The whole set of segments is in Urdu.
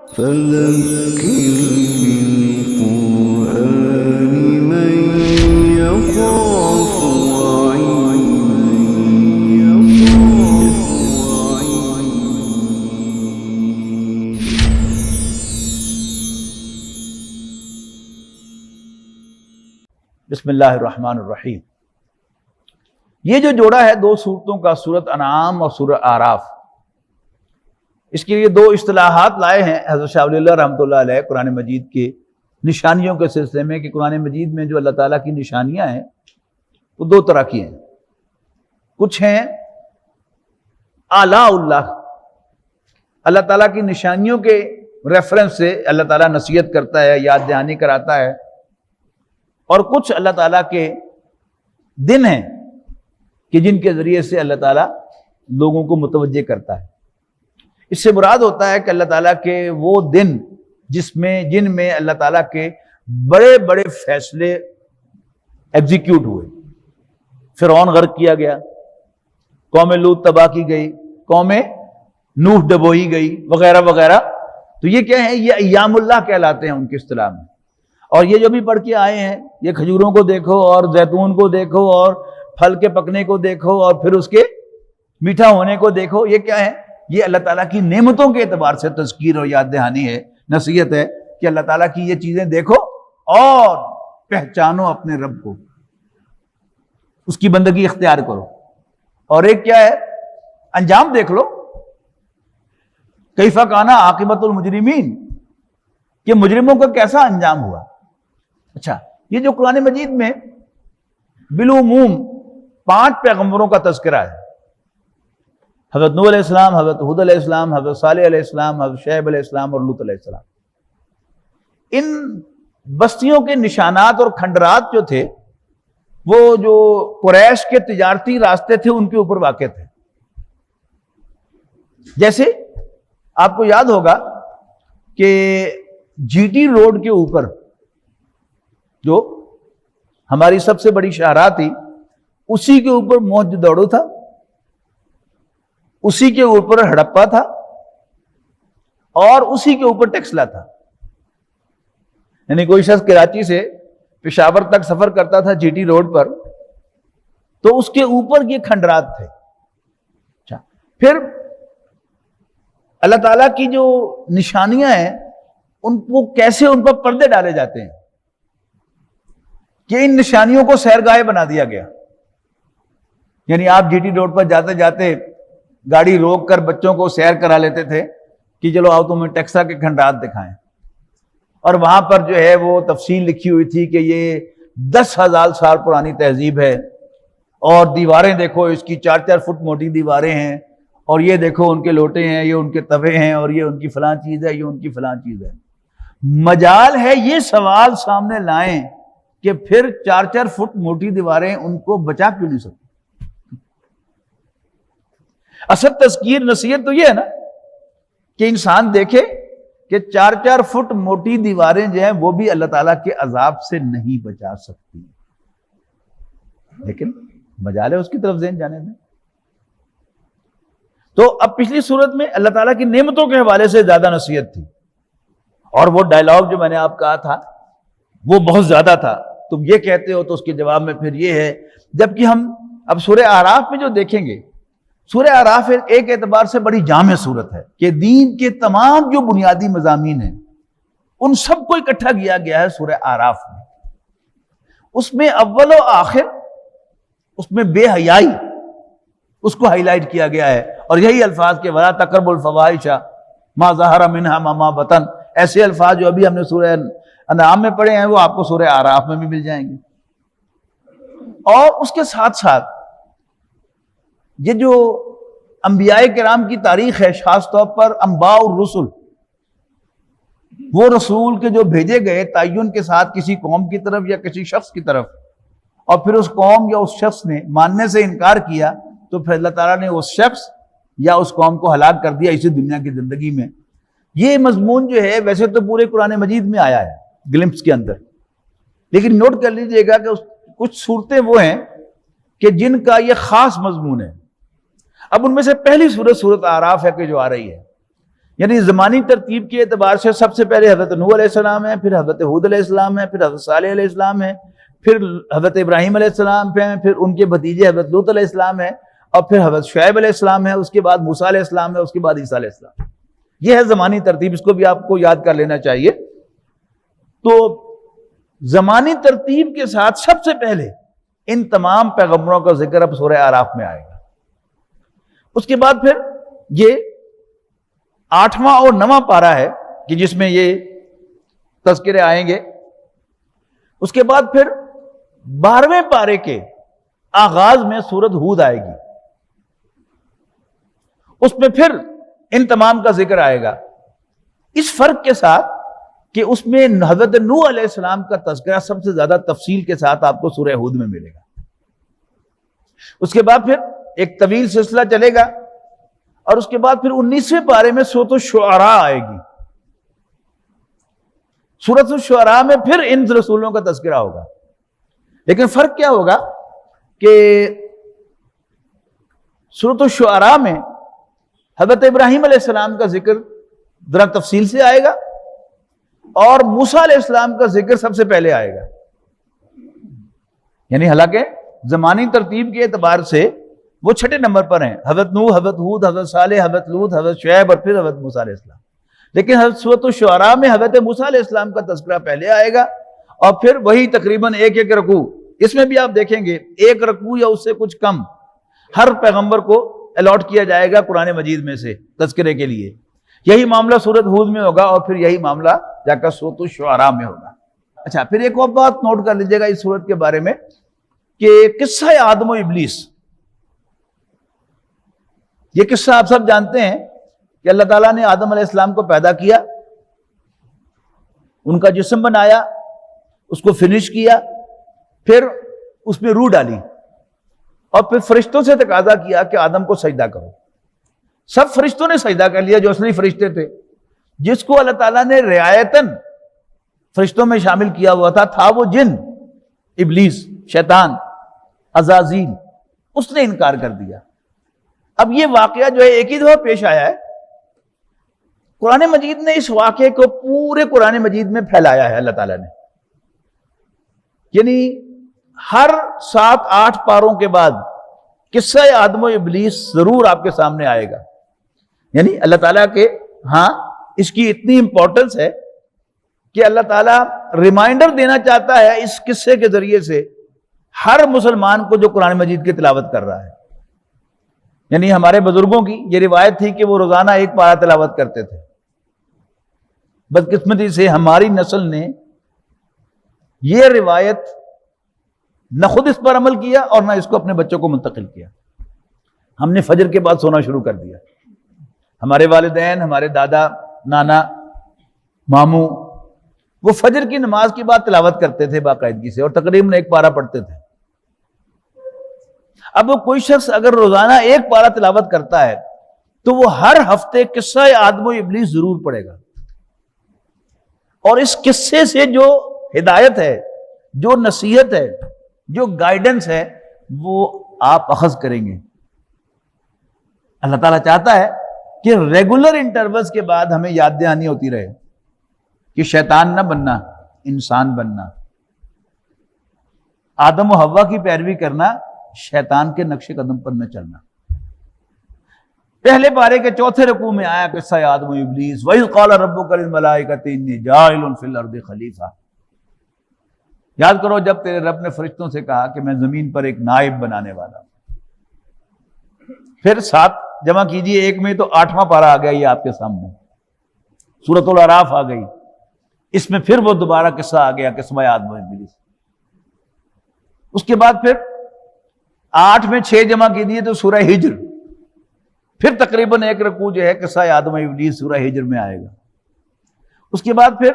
فذكر بالقرآن من يخاف وعيد. بسم اللہ الرحمن الرحیم. یہ جو جوڑا ہے دو صورتوں کا، سورۃ انعام اور سورۃ اعراف، اس کے لیے دو اصطلاحات لائے ہیں حضرت شاہ ولی اللہ رحمۃ اللہ علیہ قرآن مجید کے نشانیوں کے سلسلے میں، کہ قرآن مجید میں جو اللہ تعالیٰ کی نشانیاں ہیں وہ دو طرح کی ہیں. کچھ ہیں آلاء اللہ تعالیٰ کی نشانیوں کے ریفرنس سے اللہ تعالیٰ نصیحت کرتا ہے، یاد دہانی کراتا ہے. اور کچھ اللہ تعالیٰ کے دن ہیں کہ جن کے ذریعے سے اللہ تعالیٰ لوگوں کو متوجہ کرتا ہے. اس سے مراد ہوتا ہے کہ اللہ تعالیٰ کے وہ دن جن میں اللہ تعالیٰ کے بڑے بڑے فیصلے ایگزیکیوٹ ہوئے. فرعون غرق کیا گیا، قوم لوط تباہ کی گئی، قوم نوح ڈبوئی گئی، وغیرہ وغیرہ. تو یہ کیا ہے؟ یہ ایام اللہ کہلاتے ہیں ان کی اصطلاح میں. اور یہ جو بھی پڑھ کے آئے ہیں، یہ کھجوروں کو دیکھو اور زیتون کو دیکھو اور پھل کے پکنے کو دیکھو اور پھر اس کے میٹھا ہونے کو دیکھو، یہ کیا ہے؟ یہ اللہ تعالیٰ کی نعمتوں کے اعتبار سے تذکیر اور یاد دہانی ہے، نصیحت ہے کہ اللہ تعالیٰ کی یہ چیزیں دیکھو اور پہچانو اپنے رب کو، اس کی بندگی اختیار کرو. اور ایک کیا ہے؟ انجام دیکھ لو، کیف کان عاقبۃ المجرمین، کہ مجرموں کا کیسا انجام ہوا. اچھا، یہ جو قرآن مجید میں بالعموم 5 پیغمبروں کا تذکرہ ہے، حضرت نوح علیہ السلام، حضرت ہود علیہ السلام، حضرت صالح علیہ السلام، حضرت شعیب علیہ السلام اور لوط علیہ السلام، ان بستیوں کے نشانات اور کھنڈرات جو تھے وہ جو قریش کے تجارتی راستے تھے ان کے اوپر واقع تھے. جیسے آپ کو یاد ہوگا کہ جی ٹی روڈ کے اوپر جو ہماری سب سے بڑی شاہراہ تھی، اسی کے اوپر موہنجودڑو تھا، اسی کے اوپر ہڑپا تھا اور اسی کے اوپر ٹیکسلا تھا. یعنی کوئی شخص کراچی سے پشاور تک سفر کرتا تھا جی ٹی روڈ پر، تو اس کے اوپر یہ کھنڈرات تھے. اچھا، پھر اللہ تعالیٰ کی جو نشانیاں ہیں وہ کیسے ان پر پردے ڈالے جاتے ہیں کہ ان نشانیوں کو سیرگاہ بنا دیا گیا. یعنی آپ جی ٹی روڈ پر جاتے جاتے گاڑی روک کر بچوں کو سیر کرا لیتے تھے کہ چلو آؤ تمہیں ٹیکسلا کے کھنڈرات دکھائیں، اور وہاں پر جو ہے وہ تفصیل لکھی ہوئی تھی کہ یہ 10,000 سال پرانی تہذیب ہے، اور دیواریں دیکھو اس کی 4-4 فٹ موٹی دیواریں ہیں، اور یہ دیکھو ان کے لوٹے ہیں، یہ ان کے توے ہیں، اور یہ ان کی فلاں چیز ہے، یہ ان کی فلاں چیز ہے. مجال ہے یہ سوال سامنے لائیں کہ پھر 4-4 فٹ موٹی دیواریں ان کو بچا کیوں نہیں سکتی؟ اصل تذکیر نصیحت تو یہ ہے نا کہ انسان دیکھے کہ 4-4 فٹ موٹی دیواریں جو ہیں وہ بھی اللہ تعالیٰ کے عذاب سے نہیں بچا سکتی، لیکن مجال ہے اس کی طرف ذہن جانے دیں. تو اب پچھلی صورت میں اللہ تعالیٰ کی نعمتوں کے حوالے سے زیادہ نصیحت تھی، اور وہ ڈائلاگ جو میں نے آپ کہا تھا وہ بہت زیادہ تھا. تم یہ کہتے ہو تو اس کے جواب میں پھر یہ ہے. جبکہ ہم اب سورہ اعراف میں جو دیکھیں گے، سورہ اعراف ایک اعتبار سے بڑی جامع صورت ہے کہ دین کے تمام جو بنیادی مضامین ہیں ان سب کو اکٹھا کیا گیا ہے سورہ اعراف میں. اس میں اول و آخر، اس میں بے حیائی اس کو ہائی لائٹ کیا گیا ہے، اور یہی الفاظ کے وَلَا تَقْرَبُوا الْفَوَاحِشَ مَا ظَهَرَ مِنْهَا وَمَا بَطَنَ، ایسے الفاظ جو ابھی ہم نے سورہ انعام میں پڑھے ہیں وہ آپ کو سورہ اعراف میں بھی مل جائیں گے. اور اس کے ساتھ ساتھ یہ جو انبیاء کرام کی تاریخ ہے، خاص طور پر انباء الرسل، وہ رسول کے جو بھیجے گئے تعین کے ساتھ کسی قوم کی طرف یا کسی شخص کی طرف، اور پھر اس قوم یا اس شخص نے ماننے سے انکار کیا، تو پھر اللہ تعالیٰ نے اس شخص یا اس قوم کو ہلاک کر دیا اسی دنیا کی زندگی میں. یہ مضمون جو ہے ویسے تو پورے قرآن مجید میں آیا ہے گلمپس کے اندر، لیکن نوٹ کر لیجئے گا کہ کچھ صورتیں وہ ہیں کہ جن کا یہ خاص مضمون ہے. اب ان میں سے پہلی سورت اعراف ہے کہ جو آ رہی ہے، یعنی زمانی ترتیب کے اعتبار سے سب سے پہلے حضرت نوح علیہ السلام ہے، پھر حضرت ہود علیہ السلام ہے، پھر حضرت صالح علیہ السلام ہے، پھر حضرت ابراہیم علیہ السلام ہیں، پھر ان کے بھتیجے حضرت لوط علیہ السلام ہے، اور پھر حضرت شعیب علیہ السلام ہے، اس کے بعد موسیٰ علیہ السلام ہے، اس کے بعد عیسیٰ علیہ السلام. یہ ہے زمانی ترتیب، اس کو بھی آپ کو یاد کر لینا چاہیے. تو زمانی ترتیب کے ساتھ سب سے پہلے ان تمام پیغمبروں کا ذکر اب سورہ اعراف میں آئے گا. اس کے بعد پھر یہ 8واں اور 9واں پارہ ہے کہ جس میں یہ تذکرے آئیں گے. اس کے بعد پھر 12ویں پارے کے آغاز میں سورۃ ہود آئے گی. اس میں پھر ان تمام کا ذکر آئے گا، اس فرق کے ساتھ کہ اس میں حضرت نوح علیہ السلام کا تذکرہ سب سے زیادہ تفصیل کے ساتھ آپ کو سورہ ہود میں ملے گا. اس کے بعد پھر ایک طویل سلسلہ چلے گا، اور اس کے بعد پھر 19ویں پارے میں سورۃ الشعراء آئے گی. سورۃ الشعراء میں پھر ان رسولوں کا تذکرہ ہوگا. لیکن فرق کیا ہوگا کہ سورۃ الشعراء میں حضرت ابراہیم علیہ السلام کا ذکر ذرا تفصیل سے آئے گا، اور موسیٰ علیہ السلام کا ذکر سب سے پہلے آئے گا. یعنی حالانکہ زمانی ترتیب کے اعتبار سے وہ چھٹے نمبر پر ہیں، حضرت نوح، حضرت ہود، حضرت صالح، حضرت لوط، حضرت شعیب، اور پھر حضرت موسیٰ علیہ السلام. لیکن حضرت سورۃ الشعراء میں حضرت موسیٰ علیہ السلام کا تذکرہ پہلے آئے گا، اور پھر وہی تقریباً ایک رکوع. اس میں بھی آپ دیکھیں گے ایک رکوع یا اس سے کچھ کم ہر پیغمبر کو الاٹ کیا جائے گا قرآن مجید میں سے تذکرے کے لیے. یہی معاملہ سورۃ ہود میں ہوگا، اور پھر یہی معاملہ جا کر سورۃ الشعراء میں ہوگا. اچھا، پھر ایک اور بات نوٹ کر لیجیے گا اس سورت کے بارے میں کہ قصہ آدم و ابلیس، یہ قصہ آپ سب جانتے ہیں کہ اللہ تعالیٰ نے آدم علیہ السلام کو پیدا کیا، ان کا جسم بنایا، اس کو فنش کیا، پھر اس میں روح ڈالی، اور پھر فرشتوں سے تقاضا کیا کہ آدم کو سجدہ کرو. سب فرشتوں نے سجدہ کر لیا جو اصلی فرشتے تھے. جس کو اللہ تعالیٰ نے رعایتاً فرشتوں میں شامل کیا ہوا تھا وہ جن، ابلیس، شیطان، عزازیل، اس نے انکار کر دیا. اب یہ واقعہ جو ہے ایک ہی دفعہ پیش آیا ہے. قرآن مجید نے اس واقعے کو پورے قرآن مجید میں پھیلایا ہے اللہ تعالیٰ نے. یعنی ہر 7-8 پاروں کے بعد قصہ آدم و ابلیس ضرور آپ کے سامنے آئے گا. یعنی اللہ تعالیٰ کے ہاں اس کی اتنی امپورٹنس ہے کہ اللہ تعالیٰ ریمائنڈر دینا چاہتا ہے اس قصے کے ذریعے سے ہر مسلمان کو جو قرآن مجید کی تلاوت کر رہا ہے. یعنی ہمارے بزرگوں کی یہ روایت تھی کہ وہ روزانہ ایک پارہ تلاوت کرتے تھے. بدقسمتی سے ہماری نسل نے یہ روایت نہ خود اس پر عمل کیا اور نہ اس کو اپنے بچوں کو منتقل کیا. ہم نے فجر کے بعد سونا شروع کر دیا. ہمارے والدین، ہمارے دادا، نانا، ماموں وہ فجر کی نماز کے بعد تلاوت کرتے تھے باقاعدگی سے، اور تقریباً ایک پارہ پڑھتے تھے. اب وہ کوئی شخص اگر روزانہ ایک پارہ تلاوت کرتا ہے تو وہ ہر ہفتے قصہ آدم و ابلیس ضرور پڑھے گا، اور اس قصے سے جو ہدایت ہے، جو نصیحت ہے، جو گائیڈنس ہے، وہ آپ اخذ کریں گے. اللہ تعالیٰ چاہتا ہے کہ ریگولر انٹرولز کے بعد ہمیں یاد دہانی ہوتی رہے کہ شیطان نہ بننا، انسان بننا، آدم و حوا کی پیروی کرنا، شیطان کے نقش قدم پر نہ چلنا. پہلے پارے کے 4تھے رکوع میں آیا قصہ آدم و ابلیس. وَإِذْ قَالَ رَبُّكَ لِلْمَلَائِكَةِ إِنِّي جَاعِلٌ فِي الْأَرْضِ خَلِيفَةً. یاد کرو جب تیرے رب نے فرشتوں سے کہا کہ میں زمین پر ایک نائب بنانے والا ہوں. پھر 7 جمع کیجئے ایک میں تو 8واں پارہ آ گیا یہ آپ کے سامنے، سورۃ الاعراف آ گئی. اس میں پھر وہ دوبارہ قصہ آ گیا قصہ آدم و ابلیس. اس کے بعد پھر 8 میں 6 جمع کیجئے تو سورہ ہجر، پھر تقریباً ایک رکوع جو ہے قصہ آدم و ابلیس سورہ ہجر میں آئے گا. اس کے بعد پھر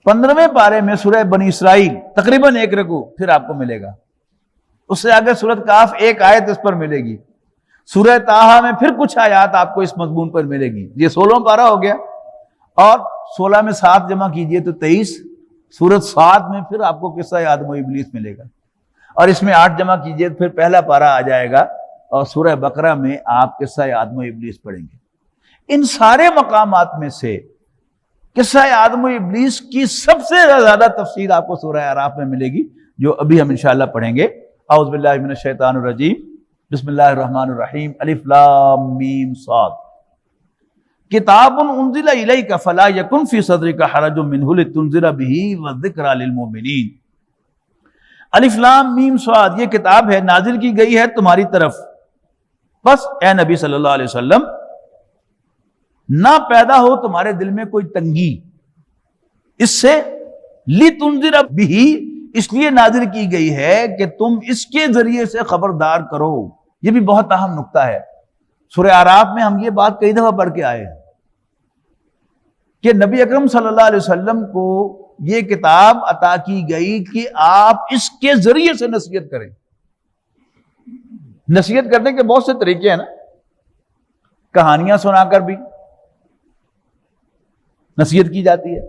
15ویں پارے میں سورہ بنی اسرائیل تقریباً ایک رکوع پھر آپ کو ملے گا. اس سے آگے سورۃ کاف ایک آیت اس پر ملے گی. سورہ طٰہٰ میں پھر کچھ آیات آپ کو اس مضمون پر ملے گی. یہ 16واں پارہ ہو گیا، اور 16 میں 7 جمع کیجئے تو 23. سورۃ صاد میں پھر آپ کو قصہ آدم و ابلیس ملے گا، اور اس میں 8 جمع کیجئے تو پھر پہلا پارہ آ جائے گا، اور سورہ بقرہ میں آپ قصہ آدم و ابلیس پڑھیں گے. ان سارے مقامات میں سے قصہ آدم و ابلیس کی سب سے زیادہ تفصیل آپ کو سورہ اعراف میں ملے گی، جو ابھی ہم انشاءاللہ پڑھیں گے۔ اعوذ باللہ من الشیطان الرجیم، بسم اللہ الرحمن الرحیم، الف لام میم صاد، کتاب انزل الیک فلا یکن فی صدرک حرج منہ لتنذر بہ وذکری للمؤمنین۔ الف لام میم صاد، یہ کتاب ہے نازل کی گئی ہے تمہاری طرف، بس اے نبی صلی اللہ علیہ وسلم نہ پیدا ہو تمہارے دل میں کوئی تنگی اس سے، لتنذر بہ، اس لیے نازل کی گئی ہے کہ تم اس کے ذریعے سے خبردار کرو۔ یہ بھی بہت اہم نکتہ ہے، سورہ اعراف میں ہم یہ بات کئی دفعہ پڑھ کے آئے ہیں کہ نبی اکرم صلی اللہ علیہ وسلم کو یہ کتاب عطا کی گئی کہ آپ اس کے ذریعے سے نصیحت کریں۔ نصیحت کرنے کے بہت سے طریقے ہیں نا، کہانیاں سنا کر بھی نصیحت کی جاتی ہے۔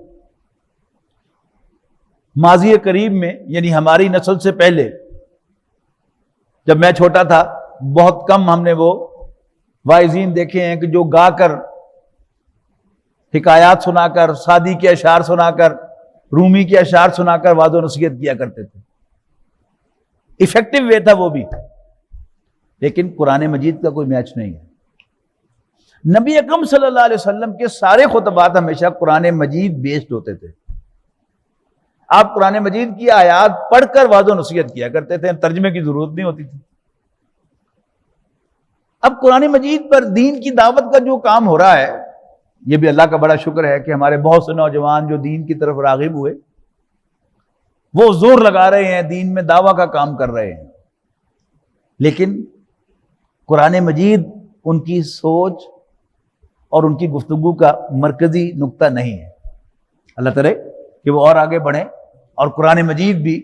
ماضی قریب میں یعنی ہماری نسل سے پہلے، جب میں چھوٹا تھا، بہت کم ہم نے وہ واعظین دیکھے ہیں کہ جو گا کر، حکایات سنا کر، سعدی کے اشعار سنا کر، رومی کے اشعار سنا کر وعظ و نصیحت کیا کرتے تھے۔ ایفیکٹو وے تھا وہ بھی، لیکن قرآن مجید کا کوئی میچ نہیں ہے۔ نبی اکرم صلی اللہ علیہ وسلم کے سارے خطبات ہمیشہ قرآن مجید بیسڈ ہوتے تھے۔ آپ قرآن مجید کی آیات پڑھ کر وعظ و نصیحت کیا کرتے تھے، ترجمے کی ضرورت نہیں ہوتی تھی۔ اب قرآن مجید پر دین کی دعوت کا جو کام ہو رہا ہے، یہ بھی اللہ کا بڑا شکر ہے کہ ہمارے بہت سے نوجوان جو دین کی طرف راغب ہوئے، وہ زور لگا رہے ہیں، دین میں دعویٰ کا کام کر رہے ہیں، لیکن قرآن مجید ان کی سوچ اور ان کی گفتگو کا مرکزی نقطہ نہیں ہے۔ اللہ تعالیٰ کہ وہ اور آگے بڑھیں اور قرآن مجید بھی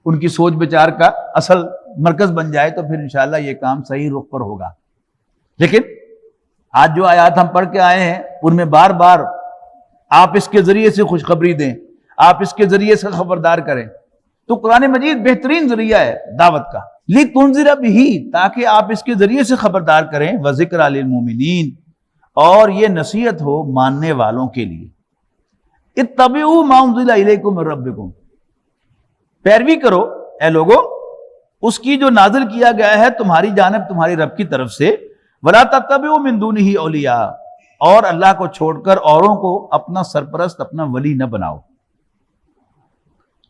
ان کی سوچ بچار کا اصل مرکز بن جائے، تو پھر انشاءاللہ یہ کام صحیح رخ پر ہوگا۔ لیکن آج جو آیات ہم پڑھ کے آئے ہیں، ان میں بار بار آپ اس کے ذریعے سے خوشخبری دیں، آپ اس کے ذریعے سے خبردار کریں، تو قرآن مجید بہترین ذریعہ ہے دعوت کا۔ لِتُنذِرَ بِهِ، تاکہ آپ اس کے ذریعے سے خبردار کریں، وَذِكْرَى لِلْمُؤْمِنِينَ، اور یہ نصیحت ہو ماننے والوں کے لیے۔ اتبعوا ما انزل الیکم من ربکم، پیروی کرو اے لوگو اس کی جو نازل کیا گیا ہے تمہاری جانب تمہاری رب کی طرف سے، ولا تتبعوا من دونہ اولیاء، اور اللہ کو چھوڑ کر اوروں کو اپنا سرپرست، اپنا ولی نہ بناؤ۔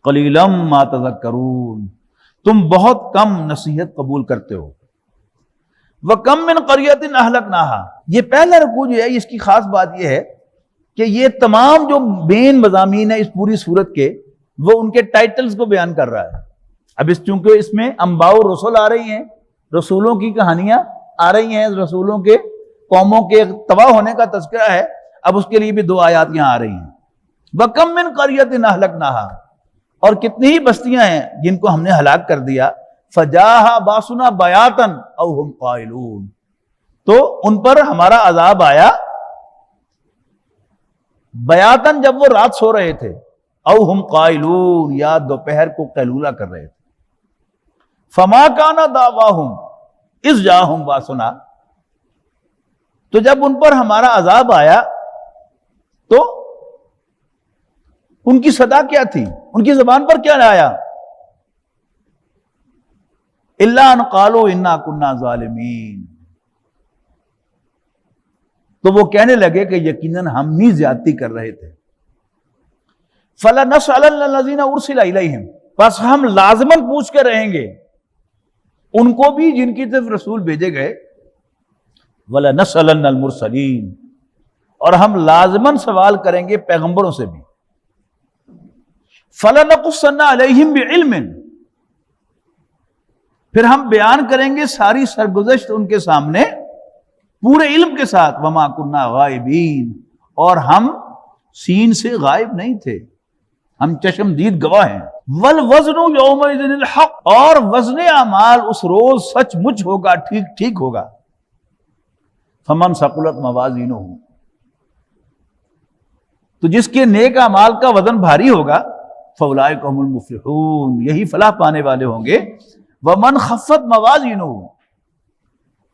قلیلا ما تذکرون، تم بہت کم نصیحت قبول کرتے ہو۔ وَكَمْ مِنْ قَرْيَةٍ أَهْلَكْنَاهَا، یہ پہلا رکوع جو ہے اس کی خاص بات یہ ہے کہ یہ تمام جو مین مضامین ہیں اس پوری سورت کے، وہ ان کے ٹائٹلز کو بیان کر رہا ہے۔ اب چونکہ اس میں انباء و رسول آ رہی ہیں، رسولوں کی کہانیاں آ رہی ہیں، رسولوں کے قوموں کے تباہ ہونے کا تذکرہ ہے، اب اس کے لیے بھی دو آیات یہاں آ رہی ہیں۔ وَكَمْ مِنْ قَرْيَةٍ أَهْلَكْنَاهَا، اور کتنی ہی بستیاں ہیں جن کو ہم نے ہلاک کر دیا، فَجَاءَهَا بَأْسُنَا بَيَاتًا أَوْ هُمْ قَائِلُونَ، تو ان پر ہمارا عذاب آیا بیاتن، جب وہ رات سو رہے تھے، او ہم قائلون، یا دوپہر کو قیلولہ کر رہے تھے۔ فما کان دعواہم اذ جاءہم باسنا، تو جب ان پر ہمارا عذاب آیا تو ان کی صدا کیا تھی، ان کی زبان پر کیا آیا؟ الا ان قالوا انا كنا ظالمین، تو وہ کہنے لگے کہ یقیناً ہم ہی زیادتی کر رہے تھے۔ فَلَنَسْأَلَنَّ الَّذِينَ أُرْسِلَ إِلَيْهِمْ، بس ہم لازماً پوچھ کر رہیں گے ان کو بھی جن کی طرف رسول بھیجے گئے، وَلَنَسْأَلَنَّ الْمُرْسَلِينَ، اور ہم لازماً سوال کریں گے پیغمبروں سے بھی۔ فَلَنَقُصَّنَّ عَلَيْهِمْ بِعِلْمٍ، پھر ہم بیان کریں گے ساری سرگزشت ان کے سامنے پورے علم کے ساتھ، وما کننا غائبین، اور ہم سین سے غائب نہیں تھے، ہم چشمدید گواہ ہیں۔ والوزن یومئذ الحق، اور وزن اعمال اس روز سچ مچ ہوگا، ٹھیک ٹھیک ہوگا۔ فمن ثقلت موازینہ، تو جس کے نیک اعمال کا وزن بھاری ہوگا، فاولئک هم المفلحون، یہی فلاح پانے والے ہوں گے۔ ومن خفت موازینہ،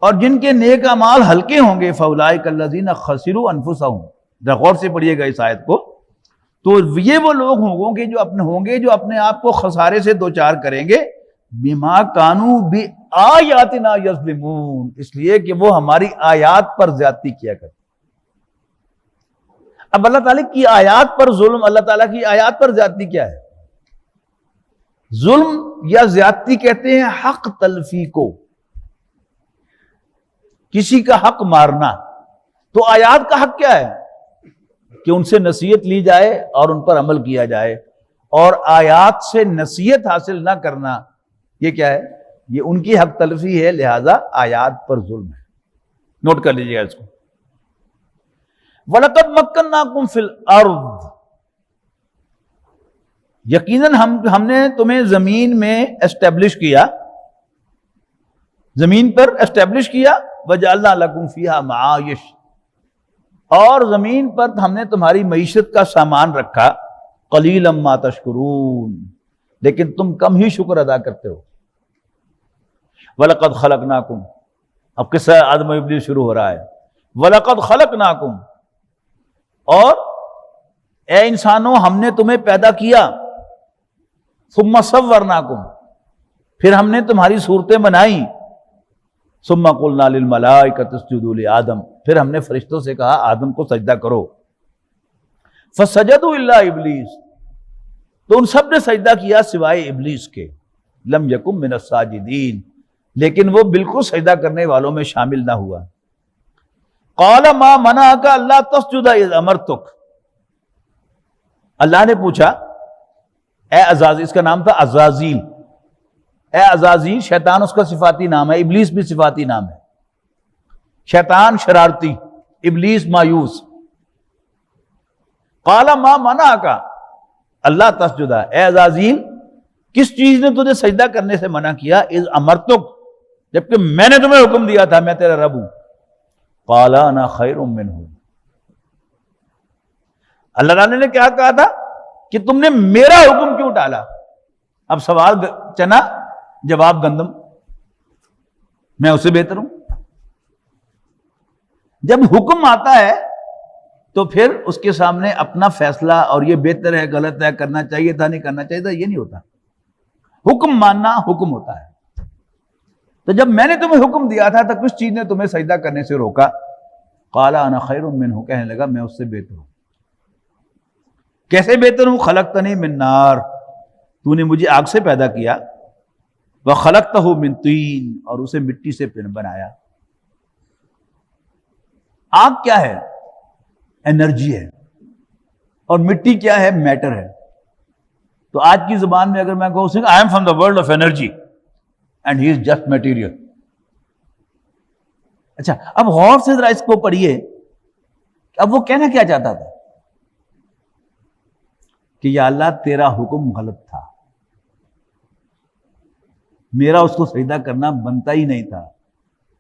اور جن کے نیک اعمال ہلکے ہوں گے فاولئک الذین خسروا انفسہم، ذرا غور سے پڑھیے گا اس آیت کو، تو یہ وہ لوگ ہوں گے جو اپنے آپ کو خسارے سے دوچار کریں گے، بما کانوا بآیاتنا یظلمون، اس لیے کہ وہ ہماری آیات پر زیادتی کیا کرتے۔ اب اللہ تعالیٰ کی آیات پر ظلم، اللہ تعالیٰ کی آیات پر زیادتی کیا ہے؟ ظلم یا زیادتی کہتے ہیں حق تلفی کو، کسی کا حق مارنا۔ تو آیات کا حق کیا ہے؟ کہ ان سے نصیحت لی جائے اور ان پر عمل کیا جائے، اور آیات سے نصیحت حاصل نہ کرنا یہ کیا ہے؟ یہ ان کی حق تلفی ہے، لہذا آیات پر ظلم ہے۔ نوٹ کر لیجیے گا اس کو۔ وَلَقَدْ مَكَّنَّاكُمْ فِي الْأَرْضِ، یقیناً ہم نے تمہیں زمین میں اسٹیبلش کیا، زمین پر اسٹیبلش کیا، وَجَعَلْنَا لَكُمْ فِيهَا مَعَائِشَ، اور زمین پر ہم نے تمہاری معیشت کا سامان رکھا، قَلِيلًا مَا تَشْكُرُونَ، لیکن تم کم ہی شکر ادا کرتے ہو۔ وَلَقَدْ خَلَقْنَاكُمْ، اب قصہ آدم و ابلیس شروع ہو رہا ہے۔ وَلَقَدْ خَلَقْنَاكُمْ، اور اے انسانوں ہم نے تمہیں پیدا کیا، ثُمَّ صَوَّرْنَاكُمْ، پھر ہم نے تمہاری صورتیں بنائیں، ثُمَّ قُلْنَا لِلْمَلَائِكَةِ اسْجُدُوا لِآدَمَ، پھر ہم نے فرشتوں سے کہا آدم کو سجدہ کرو، فَسَجَدُوا إِلَّا إِبْلِيسَ، تو ان سب نے سجدہ کیا سوائے ابلیس کے، لَمْ يَكُن مِّنَ السَّاجِدِينَ، لیکن وہ بالکل سجدہ کرنے والوں میں شامل نہ ہوا۔ قَالَ مَا مَنَعَكَ أَلَّا تَسْجُدَ إِذْ أَمَرْتُكَ، اللہ نے پوچھا اے عزازیل، اس کا نام تھا عزازیل، اے عزازیل، شیطان اس کا صفاتی نام ہے، ابلیس بھی صفاتی نام ہے، شیطان شرارتی، ابلیس مایوس۔ قَالَ مَا مَنَعَكَ أَلَّا تَسْجُدَ، اے عزازیل کس چیز نے تجھے سجدہ کرنے سے منع کیا؟ اذ امرتک، جبکہ میں نے تمہیں حکم دیا تھا، میں تیرا رب ہوں۔ قَالَ أَنَا خَيْرٌ مِّنْهُ، اللہ تعالیٰ نے کیا کہا تھا کہ تم نے میرا حکم کیوں ٹالا؟ اب سوال چنا جواب گندم، میں اسے بہتر ہوں۔ جب حکم آتا ہے تو پھر اس کے سامنے اپنا فیصلہ اور یہ بہتر ہے غلط ہے، کرنا چاہیے تھا نہیں کرنا چاہیے تھا، یہ نہیں ہوتا۔ حکم ماننا حکم ہوتا ہے۔ تو جب میں نے تمہیں حکم دیا تھا تو کس چیز نے تمہیں سجدہ کرنے سے روکا؟ قَالَ أَنَا خَيْرٌ مِّنْهُ، کہنے لگا میں اس سے بہتر ہوں۔ کیسے بہتر ہوں؟ خَلَقْتَنِي مِن نَار، تو نے مجھے آگ سے پیدا کیا، وَخَلَقْتَهُ مِن طِين، اور اسے مٹی سے بنایا۔ آگ کیا ہے؟ انرجی ہے، اور مٹی کیا ہے؟ میٹر ہے۔ تو آج کی زبان میں اگر میں کہوں I am from the world of energy and he is just material۔ اچھا اب غور سے ذرا اس کو پڑھیے، اب وہ کہنا کیا چاہتا تھا کہ یا اللہ تیرا حکم غلط تھا، میرا اس کو سجدہ کرنا بنتا ہی نہیں تھا،